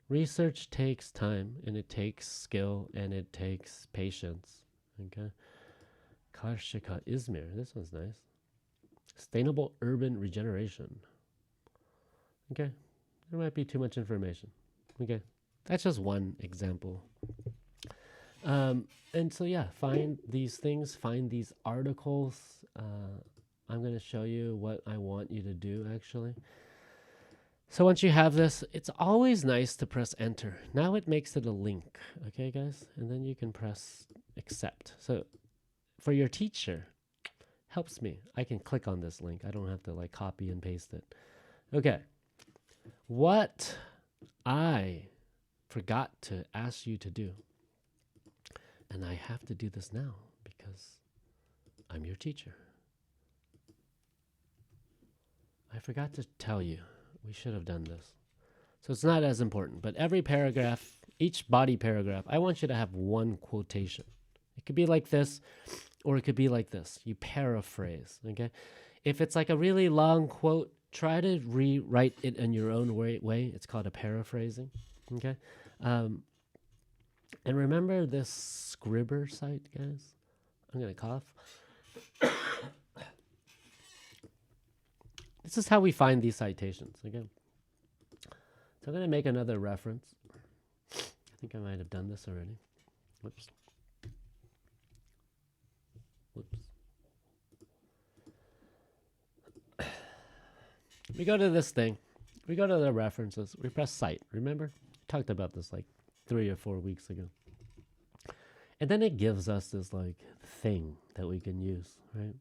Research takes time, and it takes skill, and it takes patience, okay. Karşıyaka, Izmir. This one's nice. Sustainable urban regeneration. Okay. There might be too much information. Okay. That's just one example. And so, yeah, find these things, find these articles. I'm going to show you what I want you to do, actually. So once you have this, it's always nice to press enter. Now it makes it a link. Okay, guys? And then you can press accept. So for your teacher, helps me. I can click on this link. I don't have to like copy and paste it. Okay. What I forgot to ask you to do, and I have to do this now because I'm your teacher. I forgot to tell you. We should have done this. So it's not as important, but every paragraph, each body paragraph, I want you to have one quotation. It could be like this, or it could be like this. You paraphrase, okay? If it's like a really long quote, try to rewrite it in your own way. It's called a paraphrasing, okay? And remember this Scribber site, guys? I'm going to cough. This is how we find these citations, okay? So I'm going to make another reference. I think I might have done this already. Whoops. We go to this thing. We go to the references. We press cite. Remember? We talked about this like 3 or 4 weeks ago. And then it gives us this like thing that we can use, right?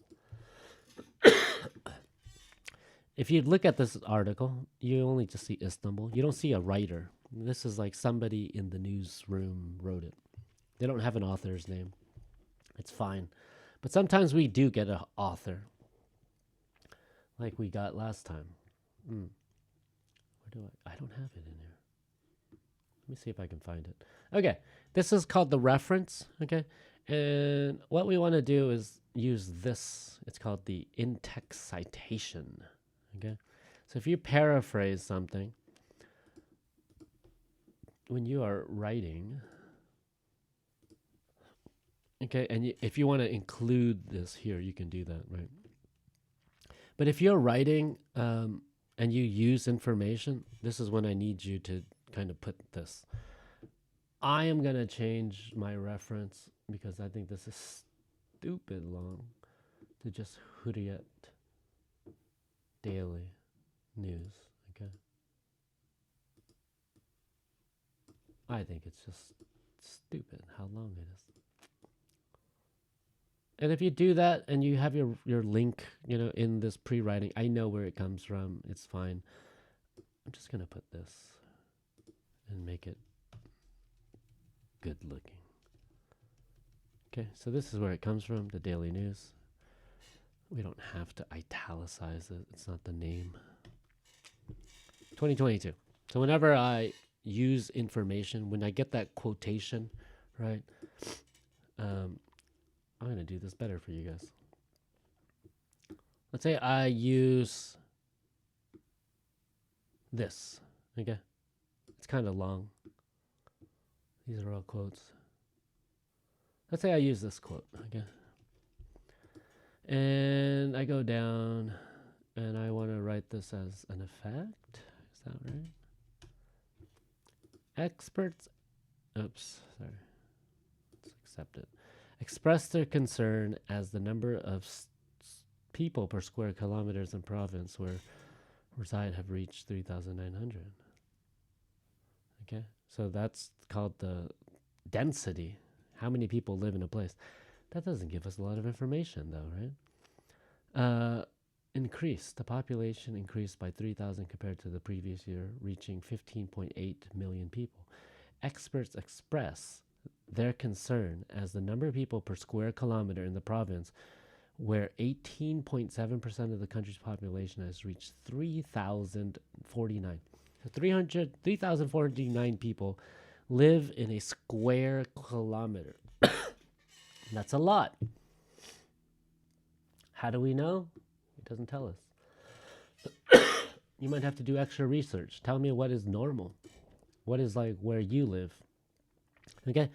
If you look at this article, you only just see Istanbul. You don't see a writer. This is like somebody in the newsroom wrote it. They don't have an author's name. It's fine. But sometimes we do get an author, like we got last time. Where do I don't have it in here. Let me see if I can find it. Okay, this is called the reference, okay? And what we want to do is use this. It's called the in-text citation, okay? So if you paraphrase something, when you are writing, okay, and if you want to include this here, you can do that, right? But if you're writing, and you use information, this is when I need you to kind of put this. I am going to change my reference because I think this is stupid long to just Hurriyat Daily News. Okay. I think it's just stupid how long it is. And if you do that and you have your link, in this pre-writing, I know where it comes from. It's fine. I'm just going to put this and make it good looking. Okay, so this is where it comes from, the Daily News. We don't have to italicize it. It's not the name. 2022. So whenever I use information, when I get that quotation, right, I'm going to do this better for you guys. Let's say I use this, okay? It's kind of long. These are all quotes. Let's say I use this quote, okay? And I go down and I want to write this as an effect. Is that right? Experts, oops, sorry. Let's accept it. Express their concern as the number of people per square kilometers in province where reside have reached 3,900. Okay, so that's called the density. How many people live in a place? That doesn't give us a lot of information, though, right? The population increased by 3,000 compared to the previous year, reaching 15.8 million people. Experts express their concern as the number of people per square kilometer in the province, where 18.7% of the country's population has reached 3,049. So 3,409 people live in a square kilometer. That's a lot. How do we know? It doesn't tell us. You might have to do extra research. Tell me what is normal. What is like where you live. Okay?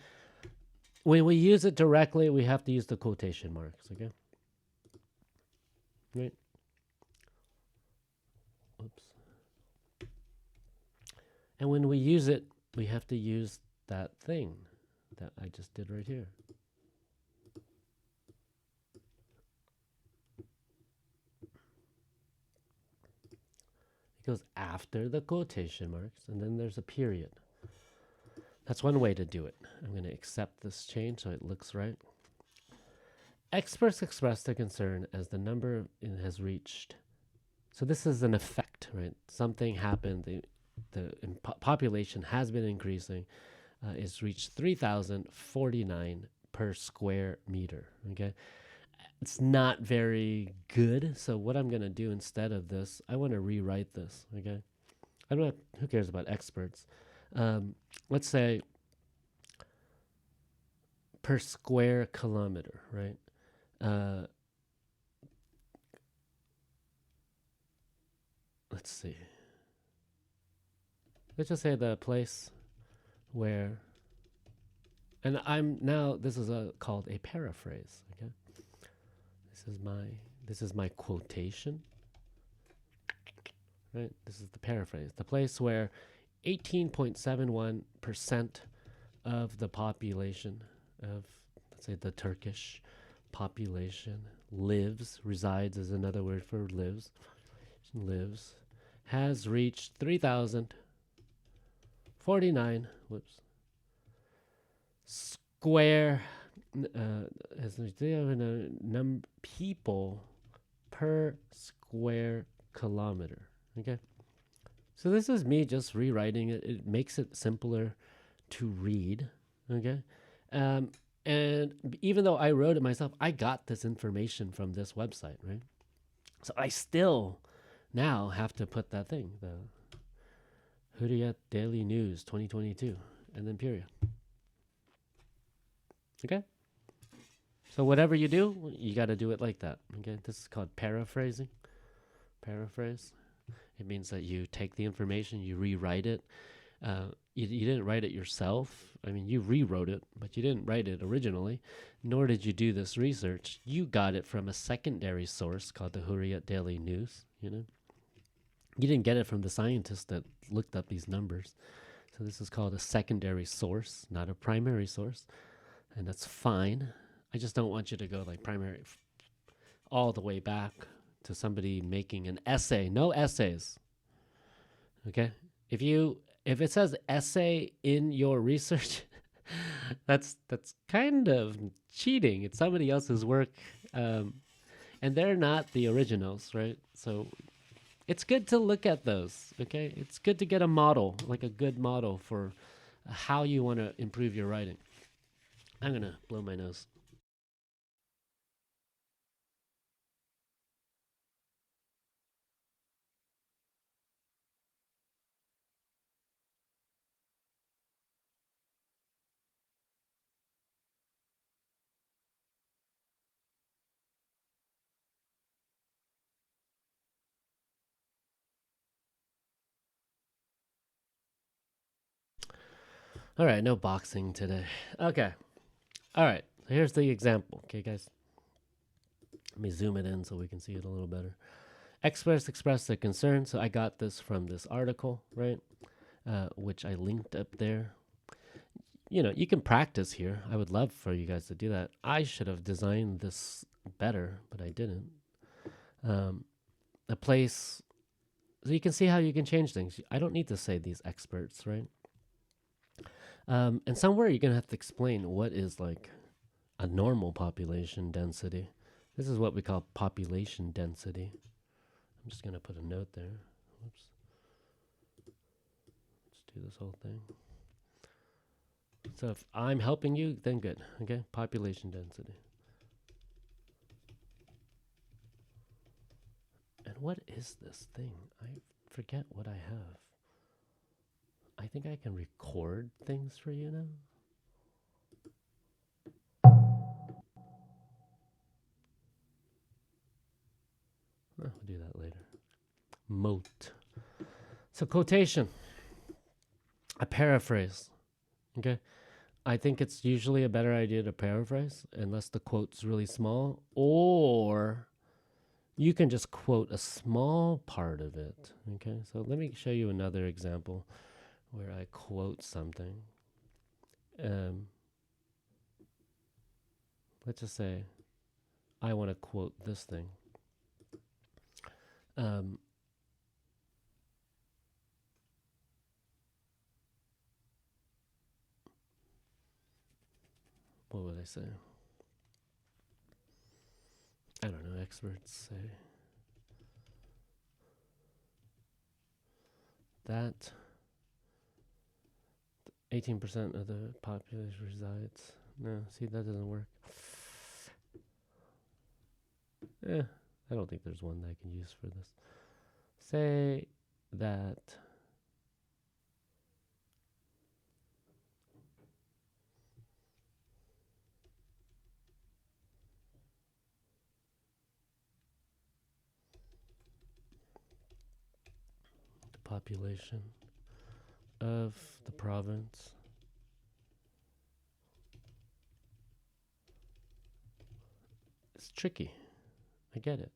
When we use it directly, we have to use the quotation marks, okay? Right? Oops. And when we use it, we have to use that thing that I just did right here. It goes after the quotation marks, and then there's a period. That's one way to do it. I'm going to accept this change so it looks right. Experts express their concern as the number has reached. So this is an effect, right? Something happened. The population has been increasing. It's reached 3,049 per square meter. Okay, it's not very good. So what I'm going to do instead of this, I want to rewrite this. Okay, I'm not. Who cares about experts? Let's say per square kilometer, right? Let's see. Let's just say the place where, and this is called a paraphrase. Okay, this is my quotation. Right, this is the paraphrase. The place where 18.71% of the population of, let's say, the Turkish population resides is another word for lives, has reached 3,049, square, people per square kilometer. Okay. So this is me just rewriting it. It makes it simpler to read. Okay. And even though I wrote it myself, I got this information from this website, right? So I still now have to put that thing, the Hurriyat Daily News 2022, and then period. Okay? So whatever you do, you got to do it like that. Okay? This is called paraphrasing. Paraphrase. It means that you take the information, you rewrite it. You didn't write it yourself. I mean, you rewrote it, but you didn't write it originally, nor did you do this research. You got it from a secondary source called the Hurriyat Daily News, You didn't get it from the scientist that looked up these numbers. So this is called a secondary source, not a primary source. And that's fine. I just don't want you to go like primary all the way back to somebody making an essay. No essays. Okay? If it says essay in your research, that's kind of cheating. It's somebody else's work, and they're not the originals, right? So it's good to look at those. Okay, it's good to get a model, like a good model for how you want to improve your writing. I'm gonna blow my nose. All right, no boxing today. Okay. All right. So here's the example. Okay, guys. Let me zoom it in so we can see it a little better. Experts express their concern. So I got this from this article, right? Which I linked up there. You can practice here. I would love for you guys to do that. I should have designed this better, but I didn't. A place, so you can see how you can change things. I don't need to say these experts, right? And somewhere you're going to have to explain what is like a normal population density. This is what we call population density. I'm just going to put a note there. Whoops. Let's do this whole thing. So if I'm helping you, then good. Okay, population density. And what is this thing? I forget what I have. I think I can record things for you now. We'll do that later. Moat. So quotation. A paraphrase. Okay. I think it's usually a better idea to paraphrase unless the quote's really small, or you can just quote a small part of it. Okay. So let me show you another example where I quote something. Let's just say I want to quote this thing. What would I say? I don't know. Experts say that 18% of the population resides. No, see, that doesn't work. I don't think there's one that I can use for this. Say that the population of the province is tricky. I get it.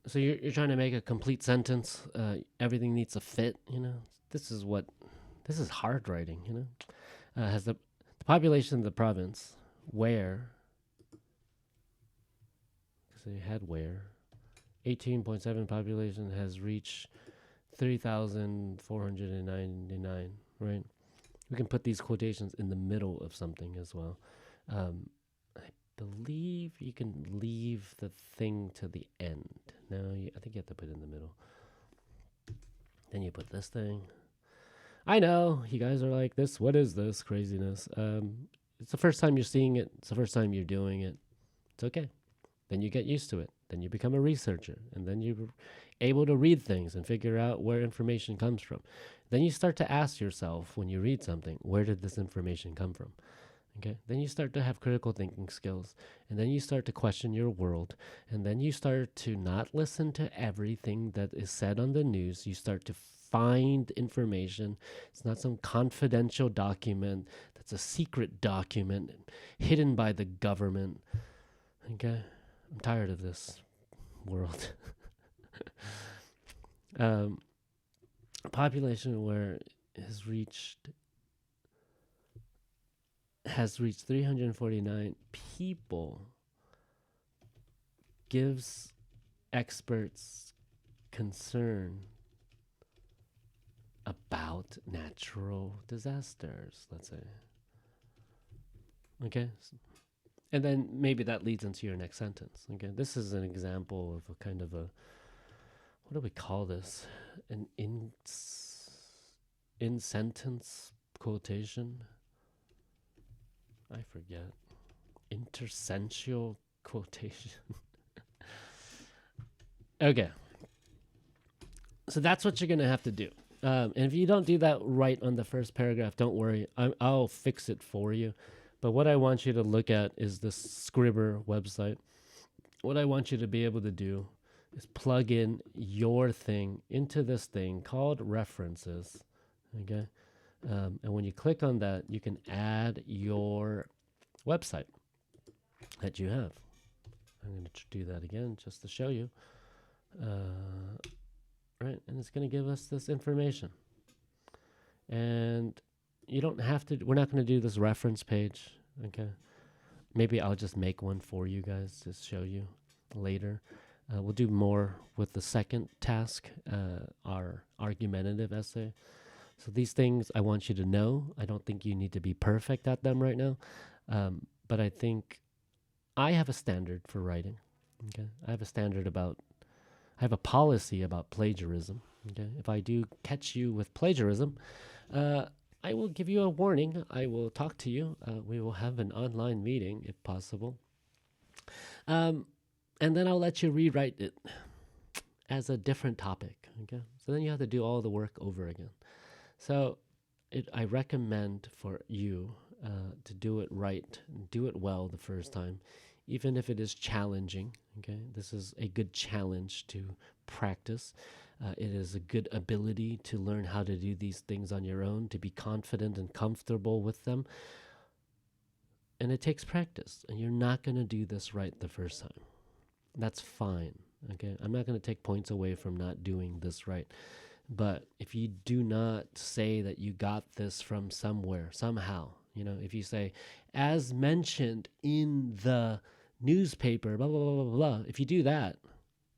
So you're trying to make a complete sentence. Everything needs to fit. This is hard writing. Has the population of the province where? So you had where 18.7 population has reached 3,499. Right. We can put these quotations in the middle of something as well. I believe you can leave the thing to the end. No, I think you have to put it in the middle. Then you put this thing. I know you guys are like this. What is this craziness? It's the first time you're seeing it. It's the first time you're doing it. It's okay. Then you get used to it. Then you become a researcher, and then you're able to read things and figure out where information comes from. Then you start to ask yourself when you read something, where did this information come from? Okay, then you start to have critical thinking skills, and then you start to question your world, and then you start to not listen to everything that is said on the news. You start to find information. It's not some confidential document that's a secret document hidden by the government. Okay, I'm tired of this world. A population where has reached 349 people gives experts concern about natural disasters, let's say. Okay. And then maybe that leads into your next sentence. Okay. This is an example of a kind of a, what do we call this? An in sentence quotation? I forget. Intersential quotation. Okay. So that's what you're going to have to do. And if you don't do that right on the first paragraph, don't worry. I'll fix it for you. But what I want you to look at is the Scribber website. What I want you to be able to do is plug in your thing into this thing called references. Okay. And when you click on that, you can add your website that you have. I'm going to do that again just to show you. Right, and it's going to give us this information. And you don't have to, we're not going to do this reference page, okay? Maybe I'll just make one for you guys to show you later. We'll do more with the second task, our argumentative essay. So these things I want you to know. I don't think you need to be perfect at them right now, but I think I have a standard for writing, okay? I have a policy about plagiarism. Okay, if I do catch you with plagiarism, I will give you a warning. I will talk to you. We will have an online meeting if possible, and then I'll let you rewrite it as a different topic. Okay, so then you have to do all the work over again. So, I recommend for you to do it right, do it well the first time, even if it is challenging. Okay, this is a good challenge to practice. It is a good ability to learn how to do these things on your own, to be confident and comfortable with them. And it takes practice, and you're not going to do this right the first time. That's fine. Okay, I'm not going to take points away from not doing this right. But if you do not say that you got this from somewhere, somehow, if you say, as mentioned in the newspaper, blah, blah, blah, blah, blah. If you do that,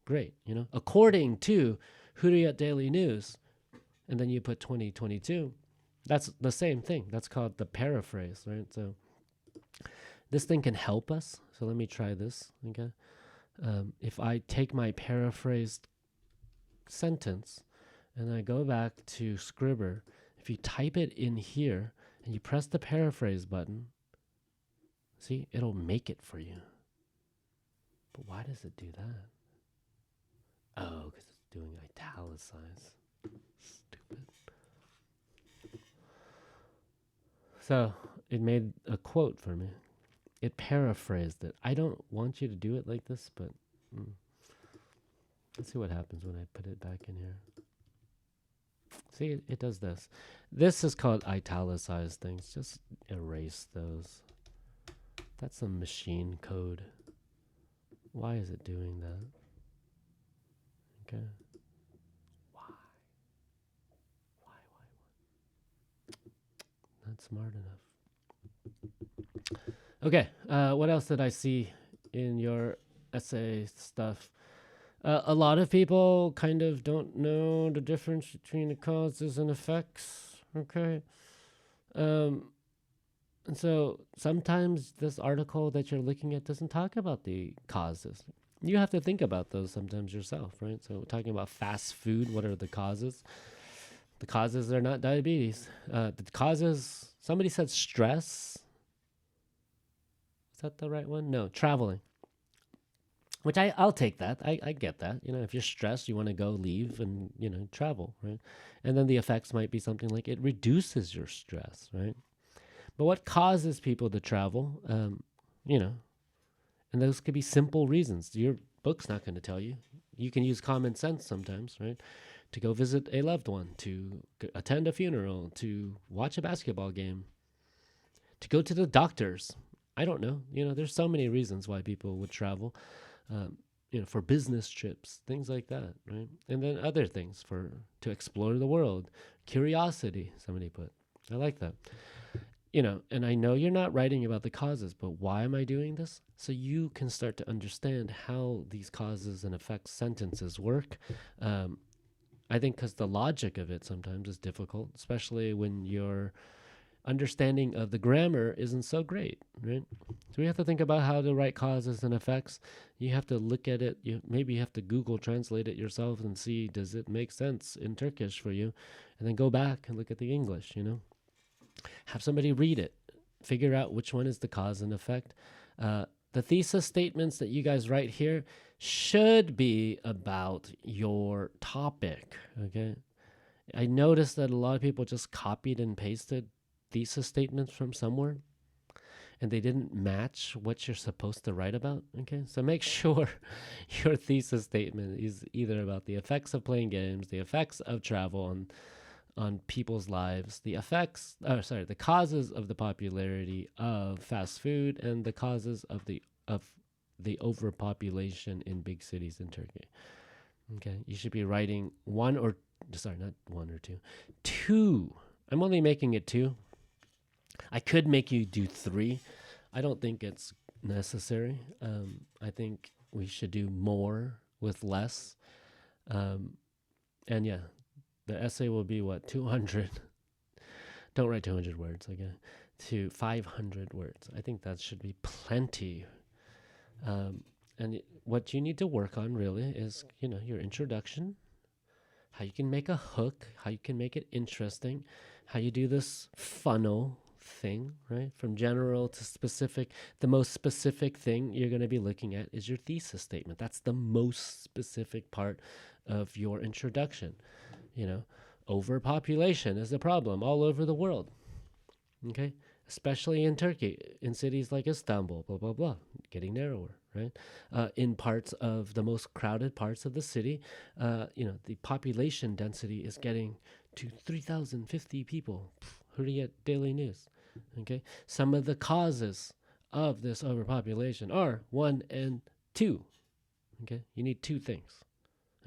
great. According to Hurriyat Daily News, and then you put 2022, that's the same thing. That's called the paraphrase, right? So this thing can help us. So let me try this, okay? If I take my paraphrased sentence and I go back to Scribber, if you type it in here and you press the paraphrase button, see, it'll make it for you. But why does it do that? Oh, because it's doing italicized. Stupid. So it made a quote for me. It paraphrased it. I don't want you to do it like this, but let's see what happens when I put it back in here. See, it does this. This is called italicized things. Just erase those. That's some machine code. Why is it doing that? Okay. Why? Not smart enough. Okay. What else did I see in your essay stuff? A lot of people kind of don't know the difference between the causes and effects. Okay. And so sometimes this article that you're looking at doesn't talk about the causes. You have to think about those sometimes yourself, right? So we're talking about fast food. What are the causes? The causes are not diabetes. The causes, somebody said stress. Is that the right one? No, traveling. Which I'll take that. I get that. If you're stressed, you want to go leave and, travel, right? And then the effects might be something like it reduces your stress, right? But what causes people to travel, and those could be simple reasons. Your book's not going to tell you. You can use common sense sometimes, right? To go visit a loved one, to attend a funeral, to watch a basketball game, to go to the doctors. I don't know. There's so many reasons why people would travel. for business trips, things like that, right? And then other things to explore the world, curiosity. Somebody put, I like that. And I know you're not writing about the causes, but why am I doing this? So you can start to understand how these causes and effects sentences work. I think because the logic of it sometimes is difficult, especially when your understanding of the grammar isn't so great, right? So we have to think about how to write causes and effects. You have to look at it. Maybe you have to Google translate it yourself and see, does it make sense in Turkish for you? And then go back and look at the English, Have somebody read it, figure out which one is the cause and effect. The thesis statements that you guys write here should be about your topic, okay? I noticed that a lot of people just copied and pasted thesis statements from somewhere and they didn't match what you're supposed to write about, okay? So make sure your thesis statement is either about the effects of playing games, the effects of travel on people's lives, the causes of the popularity of fast food, and the causes of the overpopulation in big cities in Turkey. Okay, you should be writing not one or two. I'm only making it 2. I could make you do 3. I don't think it's necessary. I think we should do more with less. And yeah, the essay will be 200. Don't write 200 words, okay? To 500 words. I think that should be plenty. And what you need to work on really is, your introduction, how you can make a hook, how you can make it interesting, how you do this funnel thing, right? From general to specific. The most specific thing you're going to be looking at is your thesis statement. That's the most specific part of your introduction. Overpopulation is a problem all over the world, okay? Especially in Turkey, in cities like Istanbul, blah, blah, blah, getting narrower, right? In parts of the most crowded parts of the city, the population density is getting to 3,050 people. Hurry at Daily News, okay? Some of the causes of this overpopulation are 1 and 2, okay? You need 2 things,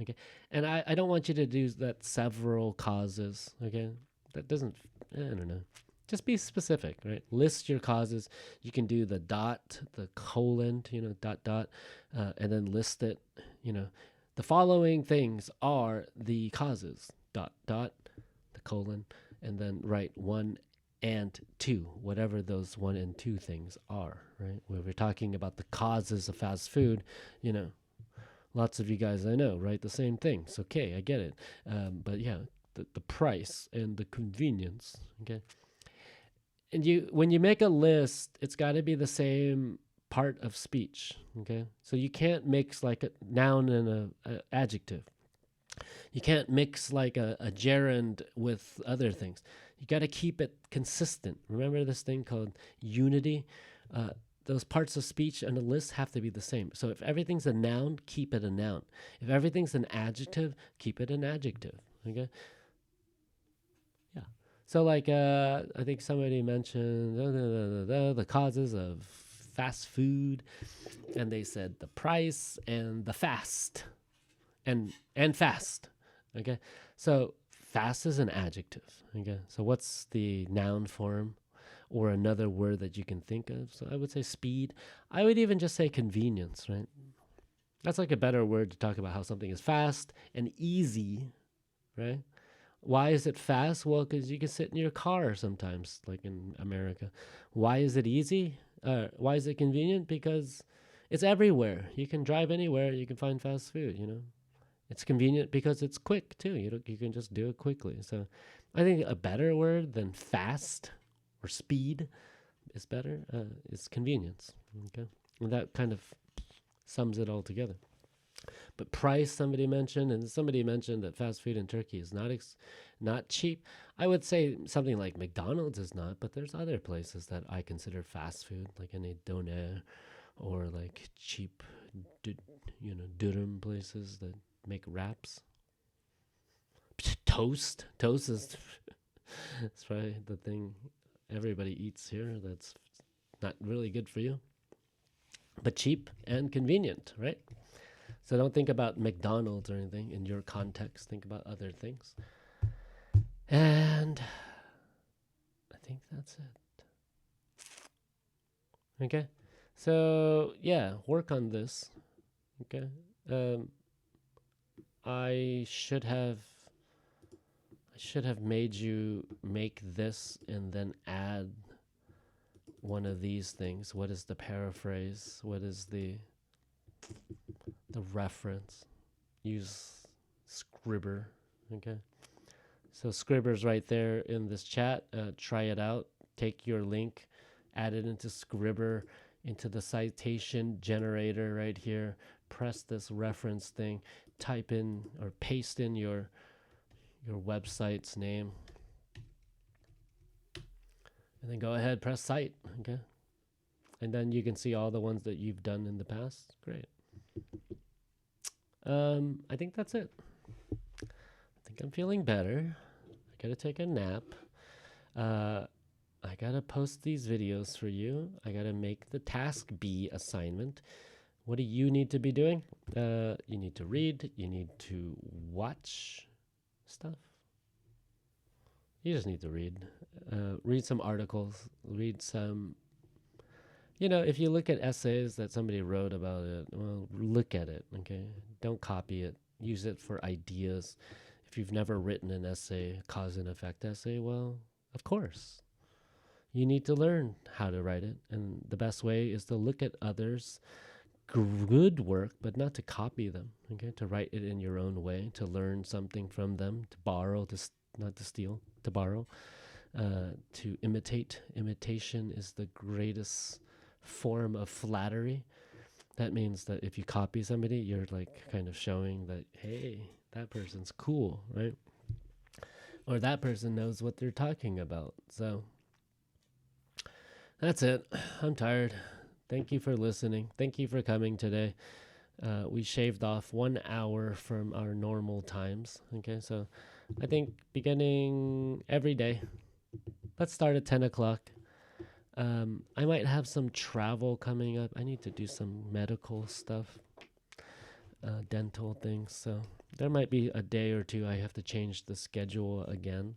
okay? And I don't want you to do that several causes, okay? That doesn't, I don't know. Just be specific, right? List your causes. You can do the dot, the colon, dot, and then list it. The following things are the causes, dot, the colon, and then write 1 and 2, whatever those 1 and 2 things are, right? When we're talking about the causes of fast food, lots of you guys I know write the same things. Okay, I get it. But yeah, the price and the convenience, okay? And when you make a list, it's got to be the same part of speech, okay? So you can't mix like a noun and a adjective. You can't mix like a gerund with other things. You got to keep it consistent. Remember this thing called unity? Those parts of speech and a list have to be the same. So if everything's a noun, keep it a noun. If everything's an adjective, keep it an adjective, okay? So like, I think somebody mentioned the causes of fast food, and they said the price and the fast, and fast, okay? So fast is an adjective, okay? So what's the noun form or another word that you can think of? So I would say speed. I would even just say convenience, right? That's like a better word to talk about how something is fast and easy, right? Why is it fast? Well, because you can sit in your car sometimes, like in America. Why is it easy? Why is it convenient? Because it's everywhere. You can drive anywhere. You can find fast food, It's convenient because it's quick, too. You can just do it quickly. So I think a better word than fast or speed is better is convenience, okay? And that kind of sums it all together. But price, somebody mentioned, and somebody mentioned that fast food in Turkey is not cheap. I would say something like McDonald's is not, but there's other places that I consider fast food, like any doner or like cheap, dürüm places that make wraps. Toast is that's probably the thing everybody eats here. That's not really good for you, but cheap and convenient, right? So don't think about McDonald's or anything in your context. Think about other things. And I think that's it. Okay. So yeah, work on this. Okay. I should have made you make this and then add one of these things. What is the paraphrase? What is the reference? Use Scribber. Okay. So Scribber's right there in this chat. Try it out. Take your link, add it into Scribber, into the citation generator right here. Press this reference thing. Type in or paste in your website's name. And then go ahead, press cite. Okay. And then you can see all the ones that you've done in the past. Great. I think that's it. I think I'm feeling better. I gotta take a nap. I gotta post these videos for you. I gotta make the task B assignment. What do you need to be doing? You need to read. You need to watch stuff. You just need to read. Read some articles. Read some. If you look at essays that somebody wrote about it, well, look at it. Okay, don't copy it. Use it for ideas. If you've never written an essay, cause and effect essay, well, of course. You need to learn how to write it. And the best way is to look at others' good work, but not to copy them. Okay, to write it in your own way, to learn something from them, to borrow, not to steal, to borrow, to imitate. Imitation is the greatest form of flattery. That means that if you copy somebody, you're like kind of showing that, hey, that person's cool, right? Or that person knows what they're talking about. So that's it. I'm tired. Thank you for listening. Thank you for coming today. We shaved off 1 hour from our normal times. Okay, so I think beginning every day, let's start at 10 o'clock. I might have some travel coming up. I need to do some medical stuff, dental things. So there might be a day or two I have to change the schedule again.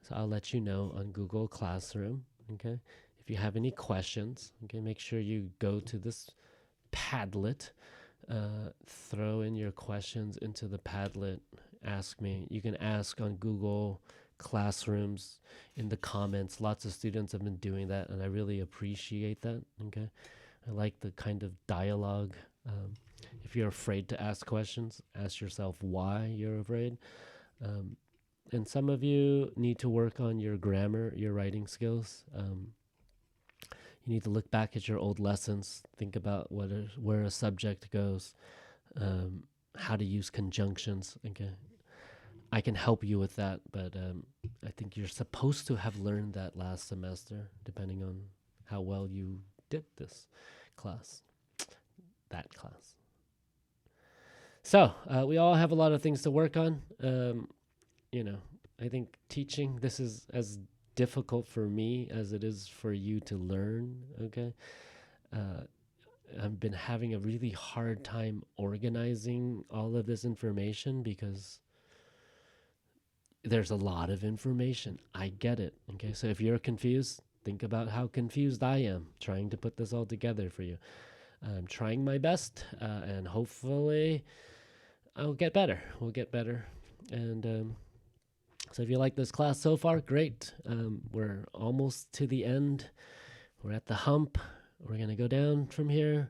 So I'll let you know on Google Classroom. Okay. If you have any questions, okay, make sure you go to this Padlet. Throw in your questions into the Padlet. Ask me. You can ask on Google Classrooms in the comments. Lots of students have been doing that, and I really appreciate that. Okay, I like the kind of dialogue. If you're afraid to ask questions, ask yourself why you're afraid. And some of you need to work on your grammar, your writing skills. You need to look back at your old lessons, think about where a subject goes, how to use conjunctions. Okay, I can help you with that, but I think you're supposed to have learned that last semester, depending on how well you did this class, that class. So we all have a lot of things to work on. I think teaching, this is as difficult for me as it is for you to learn. Okay, I've been having a really hard time organizing all of this information because there's a lot of information. I get it. Okay, so if you're confused, think about how confused I am trying to put this all together for you. I'm trying my best, and hopefully I'll get better. We'll get better. And so if you like this class so far, great. We're almost to the end. We're at the hump. We're going to go down from here.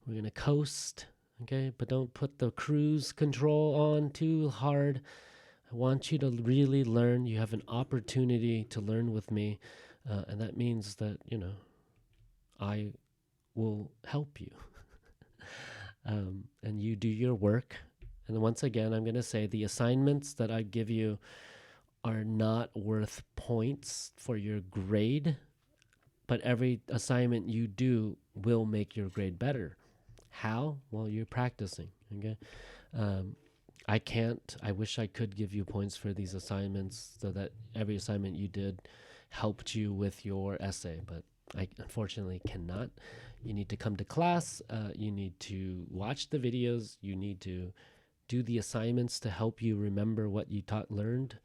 We're going to coast, okay? But don't put the cruise control on too hard. I want you to really learn. You have an opportunity to learn with me, and that means that, I will help you. And you do your work. And once again, I'm going to say the assignments that I give you are not worth points for your grade, but every assignment you do will make your grade better. How? Well, you're practicing, okay? I wish I could give you points for these assignments so that every assignment you did helped you with your essay, but I unfortunately cannot. You need to come to class. You need to watch the videos. You need to do the assignments to help you remember what you learned.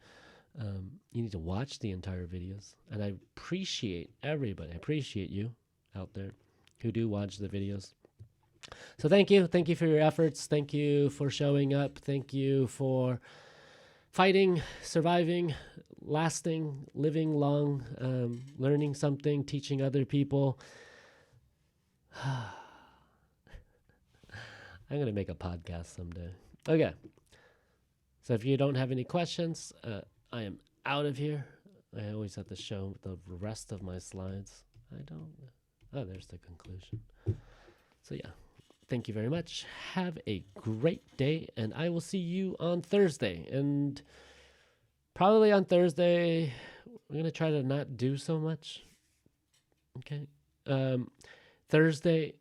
You need to watch the entire videos. And I appreciate everybody. I appreciate you out there who do watch the videos. So thank you. Thank you for your efforts. Thank you for showing up. Thank you for fighting, surviving, lasting, living long, learning something, teaching other people. I'm going to make a podcast someday. Okay. So if you don't have any questions, I am out of here. I always have to show the rest of my slides. I don't. Oh, there's the conclusion. So yeah. Thank you very much. Have a great day, and I will see you on Thursday. And probably on Thursday, we're going to try to not do so much. Okay. Thursday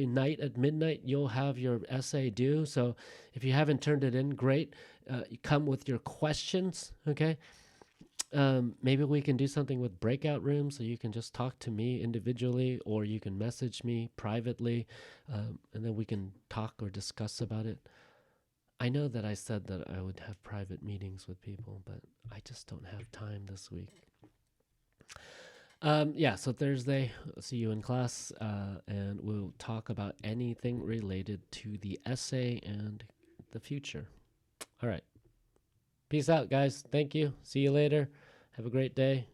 night at midnight, you'll have your essay due. So if you haven't turned it in, great. You come with your questions, okay? Maybe we can do something with breakout rooms, so you can just talk to me individually, or you can message me privately, and then we can talk or discuss about it. I know that I said that I would have private meetings with people, but I just don't have time this week. Yeah, so Thursday, I'll see you in class, and we'll talk about anything related to the essay and the future. All right. Peace out, guys. Thank you. See you later. Have a great day.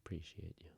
Appreciate you.